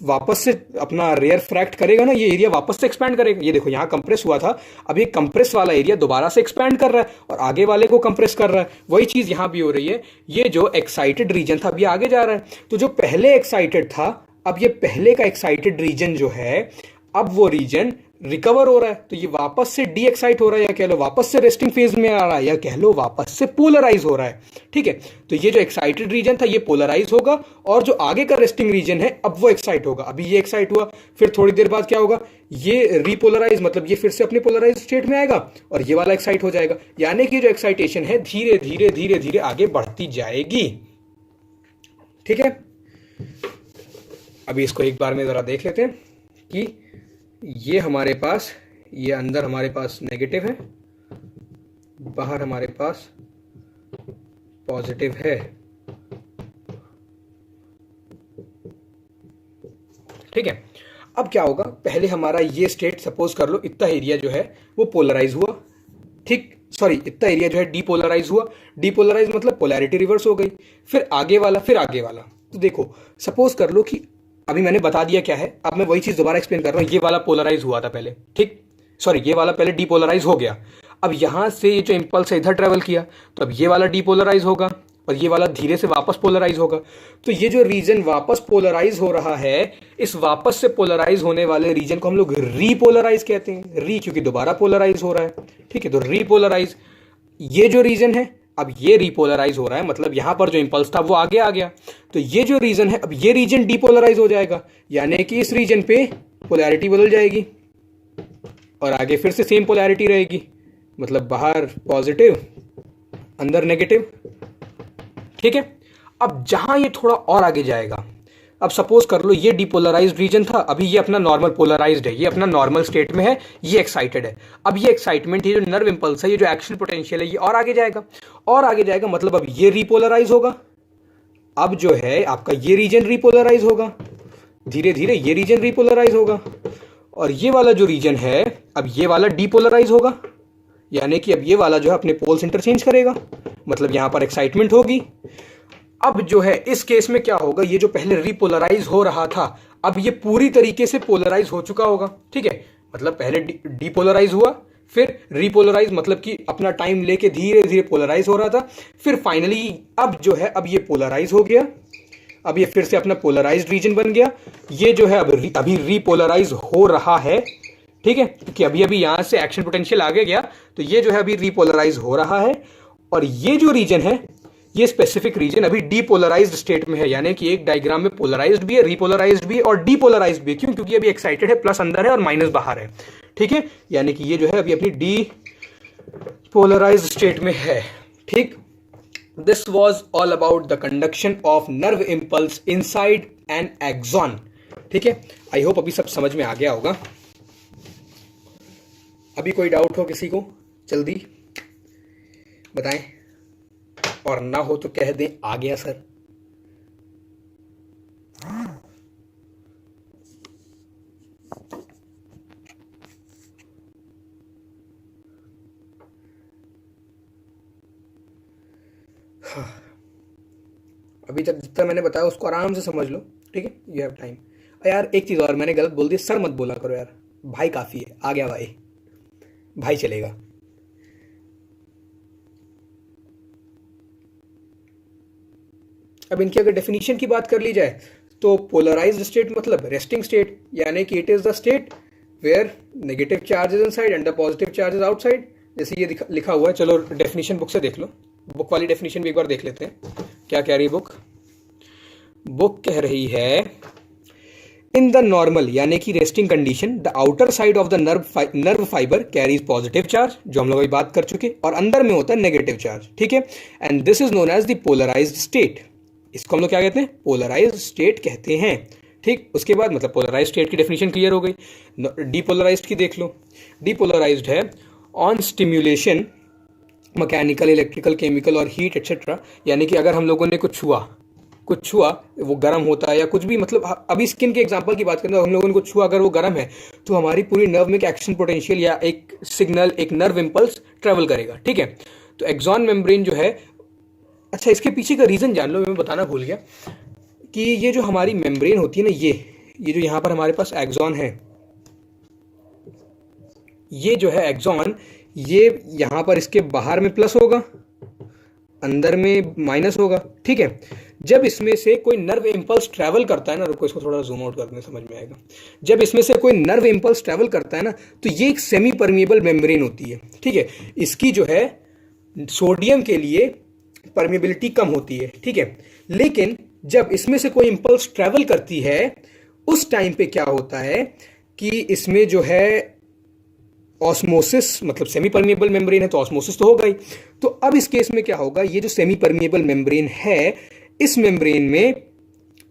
वापस से अपना रेयर फ्रैक्ट करेगा ना, ये एरिया वापस से एक्सपैंड करेगा। ये देखो यहाँ कंप्रेस हुआ था, अब ये कंप्रेस वाला एरिया दोबारा से एक्सपैंड कर रहा है और आगे वाले को कंप्रेस कर रहा है। वही चीज यहाँ भी हो रही है, ये जो एक्साइटेड रीजन था अब ये आगे जा रहा है। तो जो पहले एक्साइटेड था, अब ये पहले का एक्साइटेड रीजन जो है, अब वो रीजन रिकवर हो रहा है, तो ये वापस से डी एक्साइट हो रहा है, या कह लो वापस से रेस्टिंग फेज में आ रहा है, या कह लो वापस से पोलराइज हो रहा है। ठीक है, तो ये जो एक्साइटेड रीजन था ये पोलराइज होगा और जो आगे का रेस्टिंग रीजन है अब वो एक्साइट होगा। अभी ये एक्साइट हुआ, फिर थोड़ी देर बाद क्या होगा, ये रीपोलराइज, मतलब ये फिर से अपने पोलराइज स्टेट में आएगा और ये वाला एक्साइट हो जाएगा। यानी कि जो एक्साइटेशन है धीरे धीरे धीरे धीरे आगे बढ़ती जाएगी। ठीक है, अभी इसको एक बार में जरा देख लेते हैं कि ये हमारे पास, ये अंदर हमारे पास नेगेटिव है, बाहर हमारे पास पॉजिटिव है। ठीक है, अब क्या होगा, पहले हमारा ये स्टेट सपोज कर लो इतना एरिया जो है वो पोलराइज हुआ, ठीक, सॉरी इतना एरिया जो है डीपोलराइज हुआ, डीपोलराइज मतलब पोलैरिटी रिवर्स हो गई, फिर आगे वाला, फिर आगे वाला। तो देखो सपोज कर लो कि अभी मैंने बता दिया क्या है, अब मैं वही चीज दोबारा एक्सप्लेन कर रहा हूं। ये वाला पोलराइज हुआ था पहले, ठीक, सॉरी ये वाला पहले डीपोलराइज हो गया। अब यहां से ये जो इंपल्स है इधर ट्रेवल किया, तो अब ये वाला डीपोलराइज होगा और ये वाला धीरे से वापस पोलराइज होगा। तो ये जो रीजन वापस पोलराइज हो रहा है, इस वापस से पोलराइज होने वाले रीजन को हम लोग रीपोलराइज कहते हैं। री क्योंकि दोबारा पोलराइज हो रहा है, ठीक है, तो रीपोलराइज। ये जो रीजन है अब ये रीपोलराइज हो रहा है, मतलब यहां पर जो इंपल्स था वो आगे आ गया। तो ये जो रीजन है अब ये रीजन डीपोलराइज हो जाएगा, यानी कि इस रीजन पे पोलैरिटी बदल जाएगी और आगे फिर से सेम पोलैरिटी रहेगी, मतलब बाहर पॉजिटिव अंदर नेगेटिव। ठीक है, अब जहां ये थोड़ा और आगे जाएगा, अब सपोज कर लो ये डीपोलराइज्ड रीजन था, अभी ये अपना नॉर्मल पोलराइज्ड है, ये अपना नॉर्मल स्टेट में है, ये एक्साइटेड है। अब ये एक्साइटमेंट, ये जो नर्व इंपल्स है, ये जो एक्शन पोटेंशियल है, ये और आगे जाएगा और आगे जाएगा, मतलब अब ये रीपोलराइज होगा। अब जो है आपका ये रीजन रीपोलराइज होगा, धीरे धीरे ये रीजन रीपोलराइज होगा और ये वाला जो रीजन है अब ये वाला डीपोलराइज होगा, यानी कि अब ये वाला जो है अपने पोल्स इंटरचेंज करेगा, मतलब यहां पर एक्साइटमेंट होगी। अब जो है इस केस में क्या होगा, ये जो पहले रीपोलराइज हो रहा था अब ये पूरी तरीके से पोलराइज हो चुका होगा। ठीक है, मतलब पहले डीपोलराइज हुआ, फिर रीपोलराइज, मतलब कि अपना टाइम लेके धीरे धीरे पोलराइज हो रहा था, फिर फाइनली अब जो है अब ये पोलराइज हो गया, अब ये फिर से अपना पोलराइज्ड रीजन बन गया। ये जो है अब अभी रीपोलराइज हो रहा है, ठीक है, क्योंकि अभी अभी यहां से एक्शन पोटेंशियल आगे गया, तो ये जो है अभी रीपोलराइज हो रहा है और ये जो रीजन है ये स्पेसिफिक रीजन अभी डीपोलराइज्ड स्टेट में है, यानी कि एक डायग्राम में पोलराइज्ड भी है, रीपोलराइज्ड भी है और डीपोलराइज्ड भी है। क्यों? क्योंकि अभी एक्साइटेड है, प्लस अंदर है और माइनस बाहर है। ठीक है, यानी कि ये जो है अभी अपनी डीपोलराइज्ड स्टेट में है। ठीक, this was all about the conduction of nerve impulse inside an axon. ठीक है, आई होप अभी सब समझ में आ गया होगा। अभी कोई डाउट हो किसी को, जल्दी बताएं, और ना हो तो कह दें आ गया सर। अभी तक जितना मैंने बताया उसको आराम से समझ लो, ठीक है, यू हैव टाइम। यार एक चीज़ और मैंने गलत बोल दी, सर मत बोला करो यार, भाई काफ़ी है, आ गया भाई, भाई चलेगा। अब इनकी अगर डेफिनेशन की बात कर ली जाए तो पोलराइज्ड स्टेट मतलब रेस्टिंग स्टेट, यानी कि it is the state where negative charge is inside and the positive charge is outside, जैसे ये लिखा हुआ है। चलो डेफिनेशन बुक से देख लो, बुक वाली डेफिनेशन भी एक बार देख लेते हैं क्या कह रही है बुक। बुक कह रही है इन द नॉर्मल यानी कि resting condition the outer side of the nerve fibre carries positive charge, जो हम लोग अभी बात कर चुके, और अंदर में होता है नेगेटिव चार्ज। ठीक है, and this is known as the polarised state. इसको हम लोग क्या कहते हैं, पोलराइज्ड स्टेट कहते हैं। ठीक, उसके बाद मतलब पोलराइज्ड स्टेट की डेफिनेशन क्लियर हो गई। डीपोलराइज्ड की देख लो, डीपोलराइज्ड है on stimulation mechanical, electrical, chemical और हीट एक्सेट्रा, यानी कि अगर हम लोगों ने कुछ छुआ वो गर्म होता है या कुछ भी, मतलब अभी स्किन के एग्जांपल की बात करें तो हम लोगों ने कुछ छुआ, अगर वो गर्म है तो हमारी पूरी नर्व में एक एक्शन पोटेंशियल या एक सिग्नल, एक नर्व इम्पल्स ट्रेवल करेगा। ठीक है, तो एक्सॉन मेम्ब्रेन जो है, अच्छा इसके पीछे का रीज़न जान लो, मैं बताना भूल गया कि ये जो हमारी मेम्ब्रेन होती है ना, ये जो यहाँ पर हमारे पास एक्सॉन है, ये जो है एक्सॉन, ये यहाँ पर इसके बाहर में प्लस होगा, अंदर में माइनस होगा। ठीक है, जब इसमें से कोई नर्व इम्पल्स ट्रैवल करता है ना, रुको इसको थोड़ा जूम आउट करने समझ में आएगा। जब इसमें से कोई नर्व इम्पल्स ट्रैवल करता है ना, तो ये एक सेमी परमिएबल मेम्ब्रेन होती है। ठीक है, इसकी जो है सोडियम के लिए परमिएबिलिटी कम होती है। ठीक है, लेकिन जब इसमें से कोई इम्पल्स ट्रैवल करती है उस टाइम पे क्या होता है कि इसमें जो है ऑस्मोसिस, मतलब सेमी परमिएबल मेम्ब्रेन है तो ऑस्मोसिस तो होगा ही। तो अब इस केस में क्या होगा, ये जो सेमी परमिएबल मेम्ब्रेन है, इस मेम्ब्रेन में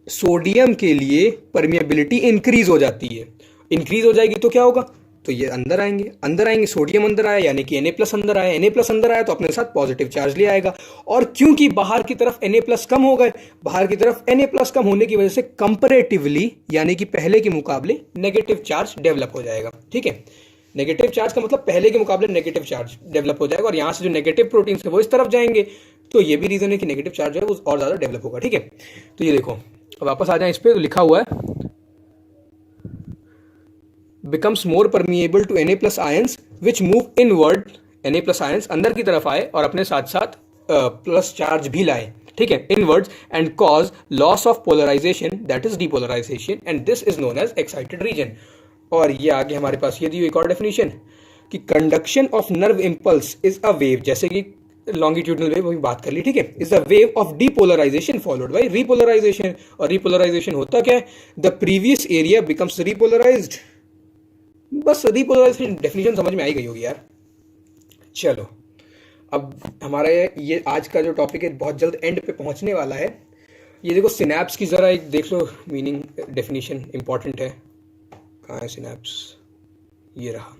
सोडियम के लिए परमिएबिलिटी इंक्रीज हो जाती है। इंक्रीज हो जाएगी तो क्या होगा, तो ये अंदर आएंगे, सोडियम अंदर आया यानी कि Na+ अंदर आया, Na+ अंदर आया तो अपने साथ पॉजिटिव चार्ज ले आएगा। और क्योंकि बाहर की तरफ Na+ कम हो गए, बाहर की तरफ Na+ कम होने की वजह से कंपैरेटिवली यानी कि पहले के मुकाबले नेगेटिव चार्ज डेवलप हो जाएगा। ठीक है, नेगेटिव चार्ज का मतलब पहले के मुकाबले नेगेटिव चार्ज डेवलप हो जाएगा, और यहाँ से जो नेगेटिव प्रोटीन है वो इस तरफ जाएंगे, तो ये भी रीजन है कि नेगेटिव चार्ज है वो और ज़्यादा डेवलप होगा। ठीक है, तो ये देखो, अब वापस आ जाए इस पर, तो लिखा हुआ है becomes more permeable to Na+ ions which move inward, Na+ ions अंदर की तरफ आए और अपने साथ साथ प्लस चार्ज भी लाए। ठीक है, inwards and cause loss of polarisation, that is depolarisation, and this is known as excited region. और ये आगे हमारे पास ये दी एक और डेफिनेशन कि conduction of nerve impulse is a wave, जैसे कि लॉन्गिट्यूडनल वेव अभी बात कर ली। ठीक है, is a wave of depolarisation followed by repolarisation. और रीपोलराइजेशन होता क्या है, the previous area becomes repolarised. बस रीपोलराइजेशन डेफिनेशन समझ में आई गई होगी यार। चलो, अब हमारा ये आज का जो टॉपिक है बहुत जल्द एंड पे पहुंचने वाला है। ये देखो सिनैप्स की जरा एक देख लो, मीनिंग डेफिनेशन इंपॉर्टेंट है। कहाँ है सिनैप्स, ये रहा।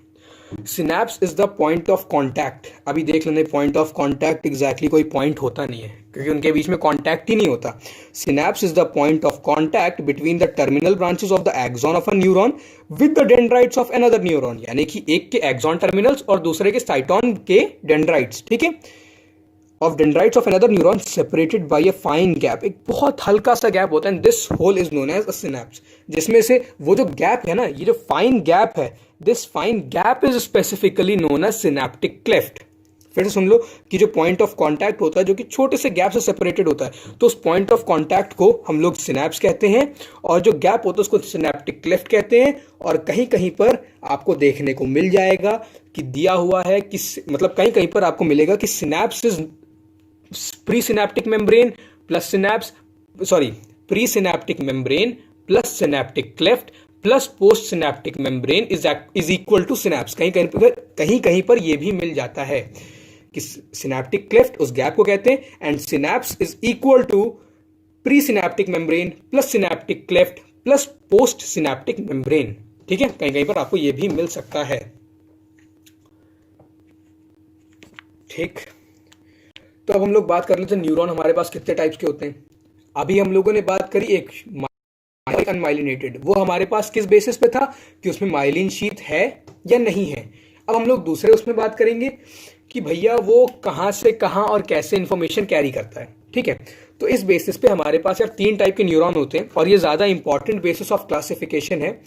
Synapse is the point of contact. अभी देख लेने, पॉइंट ऑफ कॉन्टैक्ट एग्जैक्टली कोई पॉइंट होता नहीं है क्योंकि उनके बीच में कॉन्टैक्ट ही नहीं होता। Synapse is the point of contact between the terminal branches of the axon of a neuron with the dendrites of another neuron, यानी कि एक के एक्सॉन टर्मिनल्स और दूसरे के साइटोन के डेंड्राइट्स। ठीक है, of dendrites of another neuron separated by a fine gap, एक बहुत हल्का सा गैप होता है, and this hole is known as a synapse, जिसमें से वो जो गैप है ना, ये जो फाइन गैप है, this fine gap is specifically known as synaptic cleft। फिर से सुन लो कि जो पॉइंट ऑफ कांटेक्ट होता है जो कि छोटे से गैप से सेपरेटेड होता है, तो उस पॉइंट ऑफ कांटेक्ट को हम लोग सिनैप्स कहते हैं, और जो गैप होता है उसको सिनैप्टिक क्लेफ्ट कहते हैं। और कहीं कहीं पर आपको देखने को मिल जाएगा कि दिया हुआ है कि मतलब कहीं कहीं पर आपको मिलेगा कि synapse is presynaptic membrane plus presynaptic membrane plus synaptic cleft plus postsynaptic membrane is equal to synapse. कहीं कहीं पर ये भी मिल जाता है कि सिनेप्टिक क्लेफ्ट उस गैप को कहते हैं, and synapse is equal to presynaptic membrane plus synaptic cleft plus postsynaptic membrane. ठीक है, कहीं कहीं पर आपको यह भी मिल सकता है। ठीक, तो अब हम लोग बात कर लेते हैं न्यूरॉन हमारे पास कितने टाइप्स के होते हैं। अभी हम लोगों ने बात करी एक अनमाइलिनेटेड, वो हमारे पास किस बेसिस पे था कि उसमें माइलिन शीथ है या नहीं है। अब हम लोग दूसरे उसमें बात करेंगे कि भैया वो कहां से कहां और कैसे इंफॉर्मेशन कैरी करता है। ठीक है, तो इस बेसिस पे हमारे पास यार 3 टाइप के न्यूरॉन होते हैं और ये ज्यादा इंपॉर्टेंट बेसिस ऑफ क्लासिफिकेशन है।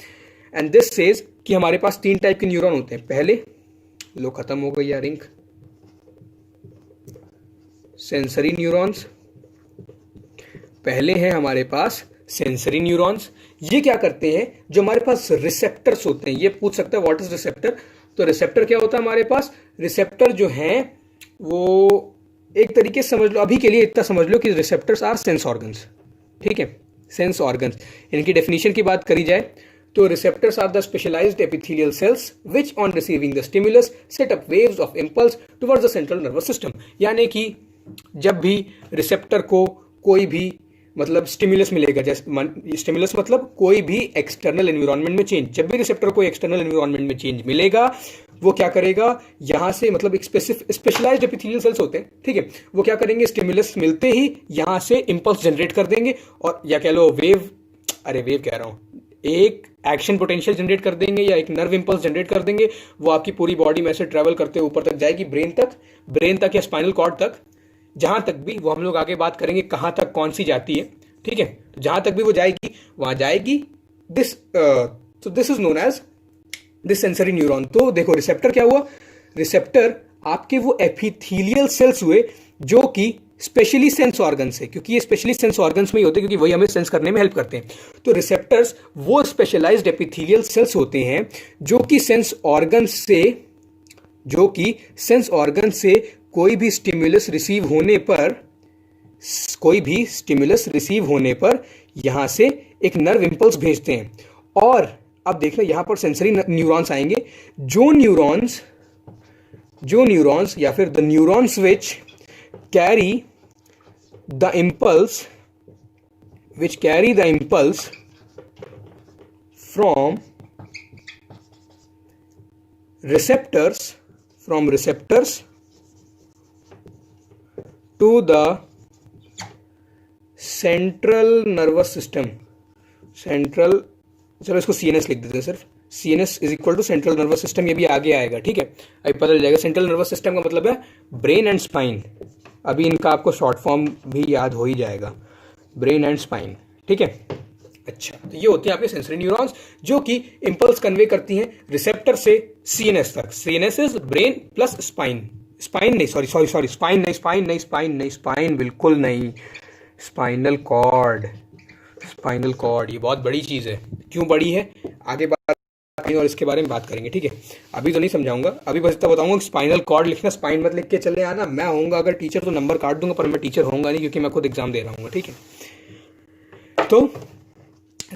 एंड दिस सेज कि हमारे पास 3 टाइप के न्यूरॉन होते हैं। पहले लो खत्म हो गई यार इंक, सेंसरी न्यूरॉन्स। पहले हैं हमारे पास सेंसरी न्यूरॉन्स। ये क्या करते हैं, जो हमारे पास रिसेप्टर्स होते हैं। ये पूछ सकता है व्हाट इज रिसेप्टर, तो रिसेप्टर क्या होता है हमारे पास। रिसेप्टर जो हैं वो एक तरीके से समझ लो, अभी के लिए इतना समझ लो कि रिसेप्टर्स आर सेंस ऑर्गन्स। ठीक है, सेंस ऑर्गन्स। इनकी डेफिनेशन की बात करी जाए तो receptors are the specialised epithelial cells which on receiving the stimulus set up waves of impulse towards the central nervous system. यानी कि जब भी रिसेप्टर को कोई भी मतलब स्टिमुलस मिलेगा, जैसे स्टिमुलस मतलब कोई भी एक्सटर्नल एनवायरनमेंट में चेंज, जब भी रिसेप्टर को एक्सटर्नल एनवायरनमेंट में चेंज मिलेगा वो क्या करेगा, यहां से मतलब एक स्पेशलाइज्ड एपिथेलियल सेल्स होते हैं। ठीक है, वो क्या करेंगे, स्टिमुलस मिलते ही यहां से इंपल्स जनरेट कर देंगे, और या कह लो वेव, अरे वेव कह रहा हूं, एक एक्शन पोटेंशियल जनरेट कर देंगे या एक नर्व इंपल्स जनरेट कर देंगे। वो आपकी पूरी बॉडी में से ट्रेवल करते ऊपर तक जाएगी, ब्रेन तक या स्पाइनल कॉर्ड तक, जहां तक भी, वो हम लोग आगे बात करेंगे कहां तक कौन सी जाती है। ठीक है, जहां तक भी वो जाएगी वहां जाएगी। This is known as this sensory neuron. तो देखो रिसेप्टर क्या हुआ, रिसेप्टर आपके वो एपिथेलियल सेल्स हुए जो कि स्पेशली सेंस ऑर्गन्स है, क्योंकि ये स्पेशली सेंस ऑर्गन्स में ही होते हैं, क्योंकि वही हमें सेंस करने में हेल्प करते हैं। तो रिसेप्टर्स वो स्पेशलाइज्ड एपिथेलियल सेल्स होते हैं जो कि सेंस ऑर्गन से कोई भी स्टिमुलस रिसीव होने पर यहां से एक नर्व इंपल्स भेजते हैं। और अब देखना यहां पर सेंसरी न्यूरॉन्स आएंगे, जो न्यूरॉन्स या फिर the neurons which carry the impulse from receptors to the central nervous system। चलो इसको CNS लिख देते हैं सिर्फ, CNS is equal to central nervous system. ये भी आगे आएगा। ठीक है, अभी पता चल जाएगा। सेंट्रल नर्वस सिस्टम का मतलब है ब्रेन एंड स्पाइन। अभी इनका आपको शॉर्ट फॉर्म भी याद हो ही जाएगा, ब्रेन एंड स्पाइन। ठीक है, अच्छा, तो ये होते हैं आपके सेंसरी न्यूरॉन्स जो कि इंपल्स कन्वे करती हैं रिसेप्टर से CNS तक। CNS is brain plus spine. Spine बिल्कुल नहीं, स्पाइनल कॉर्ड। ये बहुत बड़ी चीज है। क्यों बड़ी है, आगे बात करेंगे और इसके बारे में बात करेंगे। ठीक है, अभी तो नहीं समझाऊंगा, अभी बस इतना बताऊंगा कि स्पाइनल कॉर्ड लिखना, स्पाइन मत लिख के चले आना। मैं होऊंगा अगर टीचर तो नंबर काट दूंगा, पर मैं टीचर होऊंगा नहीं क्योंकि मैं खुद एग्जाम दे रहा हूँ। ठीक है, तो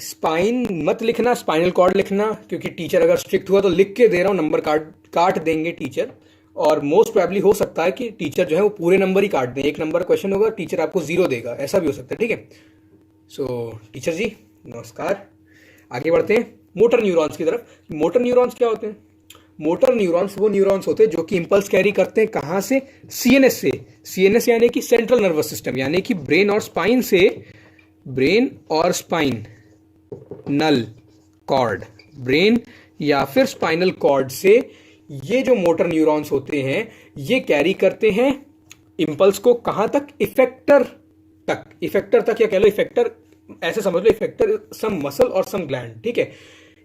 स्पाइन मत लिखना, स्पाइनल कॉर्ड लिखना, क्योंकि टीचर अगर स्ट्रिक्ट हुआ तो लिख के दे रहा हूँ, नंबर काट देंगे टीचर। और मोस्ट प्रोबेबली हो सकता है कि टीचर जो है वो पूरे नंबर ही काट दें, 1 नंबर क्वेश्चन होगा, टीचर आपको 0 देगा, ऐसा भी हो सकता है। ठीक है, सो टीचर जी नमस्कार। आगे बढ़ते हैं मोटर न्यूरॉन्स की तरफ। मोटर न्यूरॉन्स क्या होते हैं, मोटर न्यूरॉन्स वो न्यूरॉन्स होते हैं जो कि इंपल्स कैरी करते हैं कहां से, CNS से। CNS यानी कि सेंट्रल नर्वस सिस्टम, यानी कि ब्रेन और स्पाइन नल कॉर्ड, ब्रेन या फिर स्पाइनल कॉर्ड से ये जो मोटर न्यूरॉन्स होते हैं ये कैरी करते हैं इंपल्स को कहां तक, इफेक्टर तक या कह लो इफेक्टर, ऐसे समझ लो इफेक्टर सम मसल और सम ग्लैंड। ठीक है,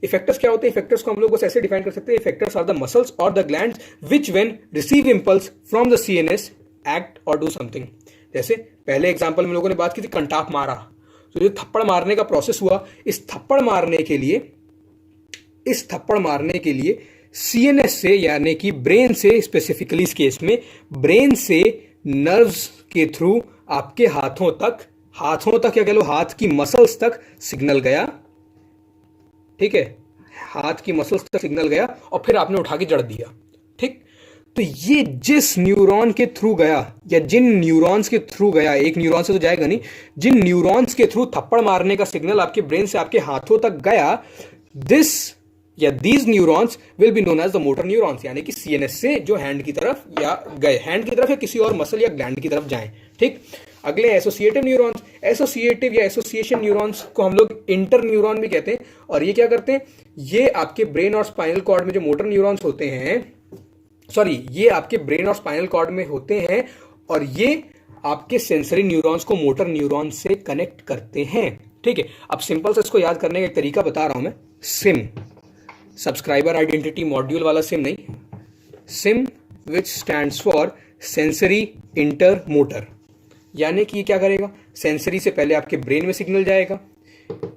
इफेक्टर्स क्या होते हैं, इफेक्टर्स को हम लोग बस ऐसे डिफाइन कर सकते हैं, इफेक्टर्स आर द मसल्स और the glands which when receive impulse from the CNS act और डू समथिंग। जैसे पहले एग्जांपल में लोगों ने बात की थी कंटाप मारा, तो जो थप्पड़ मारने का प्रोसेस हुआ, इस थप्पड़ मारने के लिए CNS से यानी कि ब्रेन से, स्पेसिफिकली इस केस में ब्रेन से नर्व्स के थ्रू आपके हाथों तक या कह लो हाथ की मसल्स तक सिग्नल गया। ठीक है, हाथ की मसल्स तक सिग्नल गया और फिर आपने उठा के जड़ दिया। ठीक, तो ये जिस न्यूरॉन के थ्रू गया या जिन न्यूरॉन्स के थ्रू गया, एक न्यूरॉन से तो जाएगा नहीं, जिन न्यूरॉन्स के थ्रू थप्पड़ मारने का सिग्नल आपके ब्रेन से आपके हाथों तक गया, दिस या these neurons will be known as the motor neurons, यानी कि सीएनएस से जो हैंड की तरफ या गए, हैंड की तरफ या किसी और मसल या ग्लैंड की तरफ जाएं। ठीक, अगले एसोसिएटिव न्यूरॉन्स। एसोसिएटिव या एसोसिएशन न्यूरॉन्स को हम लोग इंटर न्यूरॉन भी कहते हैं। और ये क्या करते हैं, ये आपके ब्रेन और स्पाइनल कॉर्ड में जो मोटर न्यूरॉन्स होते हैं, ये आपके ब्रेन और स्पाइनल कॉर्ड में होते हैं और ये आपके सेंसरी न्यूरॉन्स को मोटर न्यूरॉन से कनेक्ट करते हैं। ठीक है, अब सिंपल से इसको याद करने का एक तरीका बता रहा हूं मैं। सिम, सब्सक्राइबर आइडेंटिटी मॉड्यूल वाला सिम नहीं, SIM which stands for sensory inter motor, यानी कि क्या करेगा, सेंसरी से पहले आपके ब्रेन में सिग्नल जाएगा,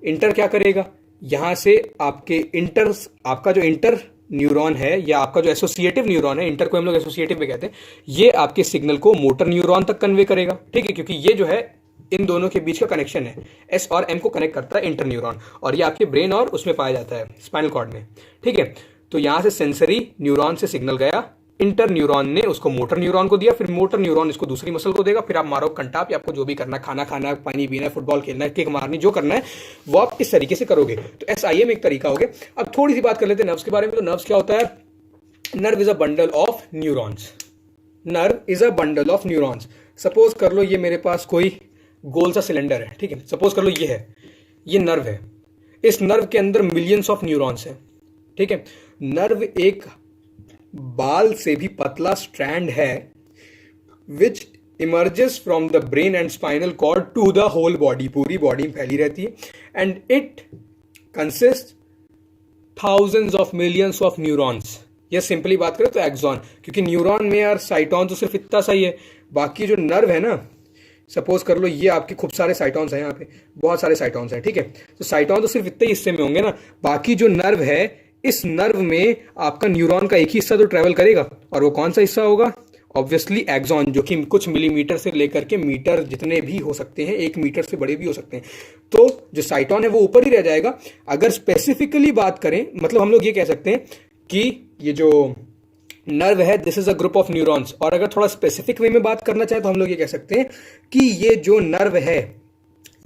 इंटर क्या करेगा, यहां से आपके इंटर, आपका जो इंटर न्यूरॉन है या आपका जो एसोसिएटिव न्यूरॉन है, इंटर को हम लोग एसोसिएटिव में कहते हैं, ये आपके सिग्नल को मोटर न्यूरॉन तक कन्वे करेगा। ठीक है, क्योंकि ये जो है इन दोनों के बीच का कनेक्शन है, एस और एम को कनेक्ट करता है इंटर न्यूरॉन, और ये आपके ब्रेन और उसमें पाया जाता है स्पाइनल कॉर्ड में। ठीक है, तो यहां से सेंसरी न्यूरॉन से सिग्नल गया, इंटर न्यूरॉन ने उसको मोटर न्यूरॉन को दिया, फिर मोटर न्यूरॉन इसको दूसरी मसल को देगा, फिर आप मारो कंटाप या आपको जो भी करना, खाना खाना, पानी पीना, फुटबॉल खेलना, किक मारनी, जो करना है वो आप इस तरीके से करोगे। तो एसआईएम एक तरीका हो गया। अब थोड़ी सी बात कर लेते हैं नर्व्स के बारे में। तो नर्व्स क्या होता है, nerve is a bundle of neurons. Nerve is a bundle of neurons. Suppose कर लो ये मेरे पास कोई गोल सा सिलेंडर है, ठीक है, सपोज कर लो ये है, ये नर्व है, इस नर्व के अंदर मिलियंस ऑफ न्यूरॉन्स है। ठीक है, नर्व एक बाल से भी पतला स्ट्रैंड है which emerges from the brain and spinal cord to the whole body, पूरी बॉडी में फैली रहती है, and it consist thousands of millions of neurons. ये सिंपली बात करें तो एक्सॉन, क्योंकि न्यूरॉन में यार साइटॉन तो सिर्फ इतना सा ही है, बाकी जो नर्व है ना, सपोज कर लो ये आपके खूब सारे साइटॉन्स हैं, यहाँ पे बहुत सारे साइटॉन्स हैं। ठीक है, तो साइटॉन तो सिर्फ इतने हिस्से में होंगे ना, बाकी जो नर्व है, इस नर्व में आपका न्यूरॉन का एक ही हिस्सा तो ट्रेवल करेगा, और वो कौन सा हिस्सा होगा, ऑब्वियसली एक्सॉन, जो कि कुछ मिलीमीटर से लेकर के मीटर जितने भी हो सकते हैं, 1 मीटर से बड़े भी हो सकते हैं। तो जो साइटॉन है वो ऊपर ही रह जाएगा। अगर स्पेसिफिकली बात करें, मतलब हम लोग ये कह सकते हैं कि ये जो नर्व है, this is a group of neurons. और अगर थोड़ा स्पेसिफिक वे में बात करना चाहे तो हम लोग ये कह सकते हैं कि ये जो नर्व है,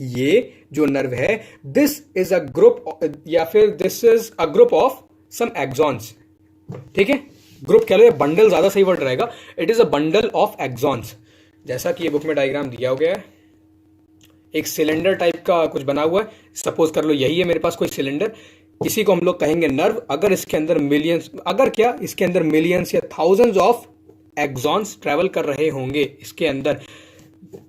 ये जो नर्व है, दिस इज अ ग्रुप, या फिर this is a group of some axons. ठीक है, ग्रुप कह लो या बंडल ज्यादा सही वर्ड रहेगा, it is a bundle of axons. जैसा कि ये बुक में डायग्राम दिया हो गया है, एक सिलेंडर टाइप का कुछ बना हुआ है, सपोज कर लो यही है मेरे पास कोई सिलेंडर, इसी को हम लोग कहेंगे नर्व। अगर इसके अंदर मिलियंस, अगर क्या इसके अंदर मिलियंस या थाउजेंड्स ऑफ एक्सॉन्स ट्रेवल कर रहे होंगे इसके अंदर,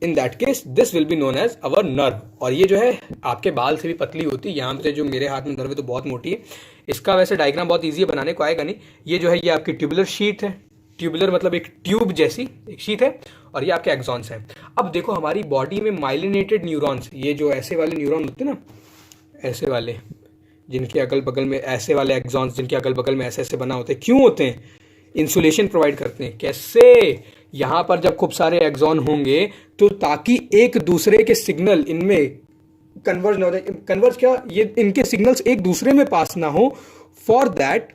in that case this will be known as our nerve. और ये जो है आपके बाल से भी पतली होती है, यहाँ पे जो मेरे हाथ में नर्व है तो बहुत मोटी है। इसका वैसे डायग्राम बहुत ईजी है, बनाने को आएगा नहीं। ये जो है ये आपकी ट्यूबुलर शीट है, ट्यूबुलर मतलब एक ट्यूब जैसी एक शीट है, और ये आपके एक्सॉन्स हैं। अब देखो हमारी बॉडी में माइलिनेटेड न्यूरॉन्स, ये जो ऐसे वाले न्यूरॉन होते हैं ना, ऐसे वाले, जिनके अगल बगल में ऐसे वाले एक्सॉन्स, जिनके अगल बगल में ऐसे ऐसे बना होते हैं, क्यों होते हैं, इंसुलेशन प्रोवाइड करते हैं। कैसे, यहां पर जब खूब सारे एक्सॉन होंगे तो ताकि एक दूसरे के सिग्नल इनमें कन्वर्ज ना हो जाए, कन्वर्ज क्या, ये इनके सिग्नल्स एक दूसरे में पास ना हो, फॉर दैट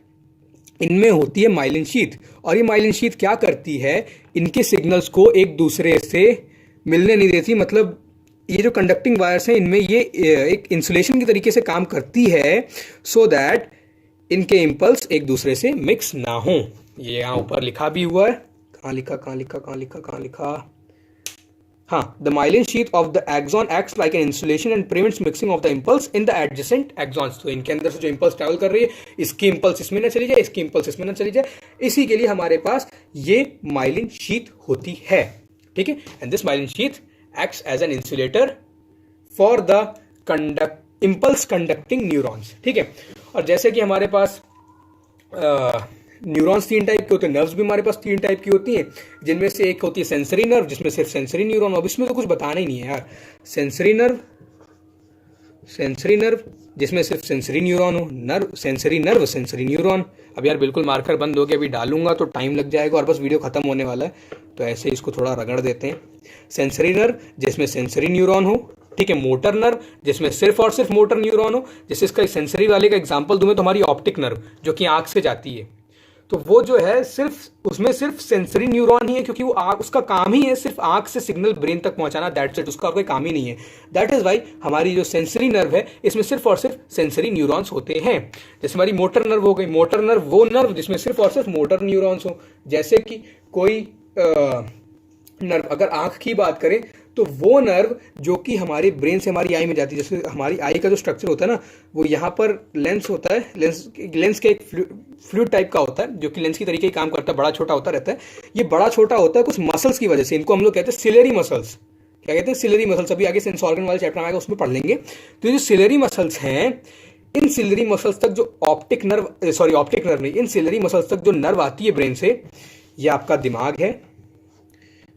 इनमें होती है माइलिन शीथ। और ये माइलिन शीथ क्या करती है, इनके सिग्नल्स को एक दूसरे से मिलने नहीं देती, मतलब ये जो कंडक्टिंग वायर्स हैं इनमें ये एक इंसुलेशन की तरीके से काम करती है, सो दैट इनके इंपल्स एक दूसरे से मिक्स ना हो। ये यहाँ ऊपर लिखा भी हुआ है, कहाँ लिखा, हाँ, the myelin sheath of the axon acts like an insulation and prevents mixing of the impulse in the adjacent axons. तो इनके अंदर से जो इंपल्स ट्रैवल कर रही है, इसकी इंपल्स इसमें ना चली जाए, इसकी इंपल्स इसमें ना चली जाए, इसी के लिए हमारे पास ये माइलिन शीथ होती है। ठीक है, and this myelin sheath acts as an insulator for the impulse conducting neurons। ठीक है, और जैसे कि हमारे पास न्यूरॉन्स 3 टाइप के होते हैं, नर्व्स भी हमारे पास 3 टाइप की होती हैं, जिनमें से एक होती है सेंसरी नर्व, जिसमें सिर्फ सेंसरी न्यूरॉन, अब इसमें तो कुछ बताना ही नहीं है यार। सेंसरी नर्व जिसमें सिर्फ सेंसरी न्यूरॉन हो, नर्व सेंसरी न्यूरॉन। अब यार बिल्कुल मार्कर बंद हो गया, अभी डालूंगा तो टाइम लग जाएगा और बस वीडियो खत्म होने वाला है, तो ऐसे इसको थोड़ा रगड़ देते हैं। सेंसरी नर्व जिसमें सेंसरी न्यूरॉन हो, ठीक है। मोटर नर्व जिसमें सिर्फ और सिर्फ मोटर न्यूरॉन हो, जैसे इसका सेंसरी वाले का एग्जांपल दूं मैं तो हमारी ऑप्टिक नर्व जो कि आंख से जाती है, तो वो जो है सिर्फ उसमें सिर्फ सेंसरी न्यूरॉन ही है, क्योंकि वो उसका काम ही है सिर्फ आंख से सिग्नल ब्रेन तक पहुंचाना, दैट्स इट, उसका कोई काम ही नहीं है। दैट इज वाई हमारी जो सेंसरी नर्व है इसमें सिर्फ और सिर्फ सेंसरी न्यूरॉन्स होते हैं। जैसे हमारी मोटर नर्व हो गई, मोटर नर्व वो नर्व जिसमें सिर्फ और सिर्फ मोटर न्यूरॉन्स हो। जैसे कि कोई नर्व, अगर आंख की बात करें तो वो नर्व जो कि हमारे ब्रेन से हमारी आई में जाती है, जैसे हमारी आई का जो स्ट्रक्चर होता है ना, वो यहाँ पर लेंस होता है, लेंस के एक फ्लूइड टाइप का होता है जो कि लेंस की तरीके ही काम करता है, बड़ा छोटा होता रहता है। ये बड़ा छोटा होता है कुछ मसल्स की वजह से, इनको हम लोग कहते हैं सिलेरी मसल्स। क्या कहते हैं? Ciliary muscles. अभी आगे सेंस ऑर्गन वाले चैप्टर में आएगा, उसमें पढ़ लेंगे। तो ये जो सिलेरी मसल्स हैं, इन सिलेरी मसल्स तक जो ऑप्टिक नर्व नहीं, इन सिलेरी मसल्स तक जो नर्व आती है ब्रेन से, ये आपका दिमाग है।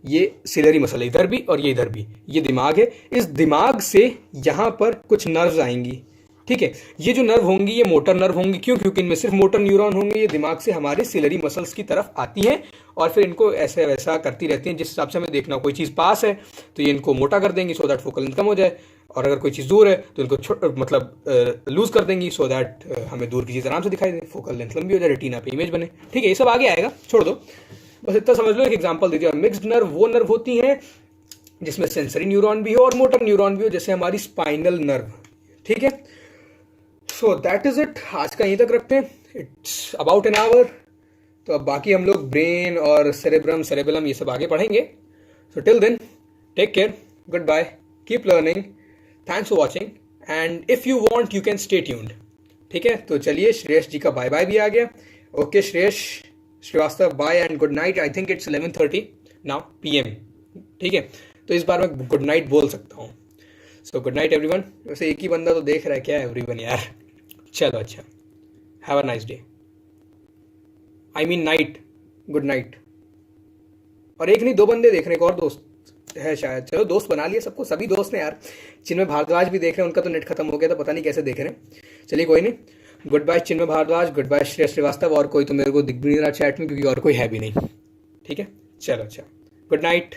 ये सिलेरी मसल है इधर भी और ये इधर भी, ये दिमाग है। इस दिमाग से यहाँ पर कुछ नर्व्स आएंगी, ठीक है। ये जो नर्व होंगी ये मोटर नर्व होंगी, क्यों? क्योंकि इनमें सिर्फ मोटर न्यूरॉन होंगे। ये दिमाग से हमारे सिलेरी मसल्स की तरफ आती हैं और फिर इनको ऐसे वैसा करती रहती हैं जिस हिसाब से हमें देखना। कोई चीज़ पास है तो ये इनको मोटा कर देंगी सो दैट फोकल लेंथ कम हो जाए, और अगर कोई चीज़ दूर है तो इनको मतलब लूज कर देंगी सो दैट हमें दूर की चीज़ आराम से दिखाई दे, फोकल लेंथ लंबी हो जाए, रेटिना पे इमेज बने। ठीक है, ये सब आगे आएगा, छोड़ दो, बस इतना समझ लो। एक एग्जांपल दीजिए। मिक्स्ड नर्व वो नर्व होती हैं जिसमें सेंसरी न्यूरॉन भी हो और मोटर न्यूरॉन भी हो, जैसे हमारी स्पाइनल नर्व। ठीक है, सो दैट इज इट। आज का यहीं तक रखते हैं, इट्स अबाउट एन आवर। तो अब बाकी हम लोग ब्रेन और सेरेबेलम ये सब आगे पढ़ेंगे। So till then, take care, goodbye, keep learning, thanks for watching, and if you want you can stay tuned. ठीक है, तो चलिए, श्रेयस जी का बाय बाय भी आ गया। Okay Shreyas Srivastava, bye and good night. I think it's 11:30 now PM। ठीक है, तो इस बार मैं गुड नाइट बोल सकता हूँ। So good night everyone. वैसे एक ही बंदा तो देख रहा है, क्या एवरीवन यार। चलो अच्छा, have a nice day, I mean night, good night. और एक नहीं, 2 बंदे देख रहे हैं, एक और दोस्त है शायद। चलो दोस्त बना लिए सबको, सभी दोस्त हैं यार। चिन्मय भारद्वाज भी देख रहे हैं, उनका तो नेट खत्म हो गया था, पता नहीं कैसे देख रहे हैं। चलिए कोई नहीं, गुड बाय चिन्मय भारद्वाज, गुड बाय श्रेयस श्रीवास्तव, और कोई तो मेरे को दिख भी नहीं रहा चैट में क्योंकि और कोई है भी नहीं। ठीक है, चलो अच्छा, गुड नाइट।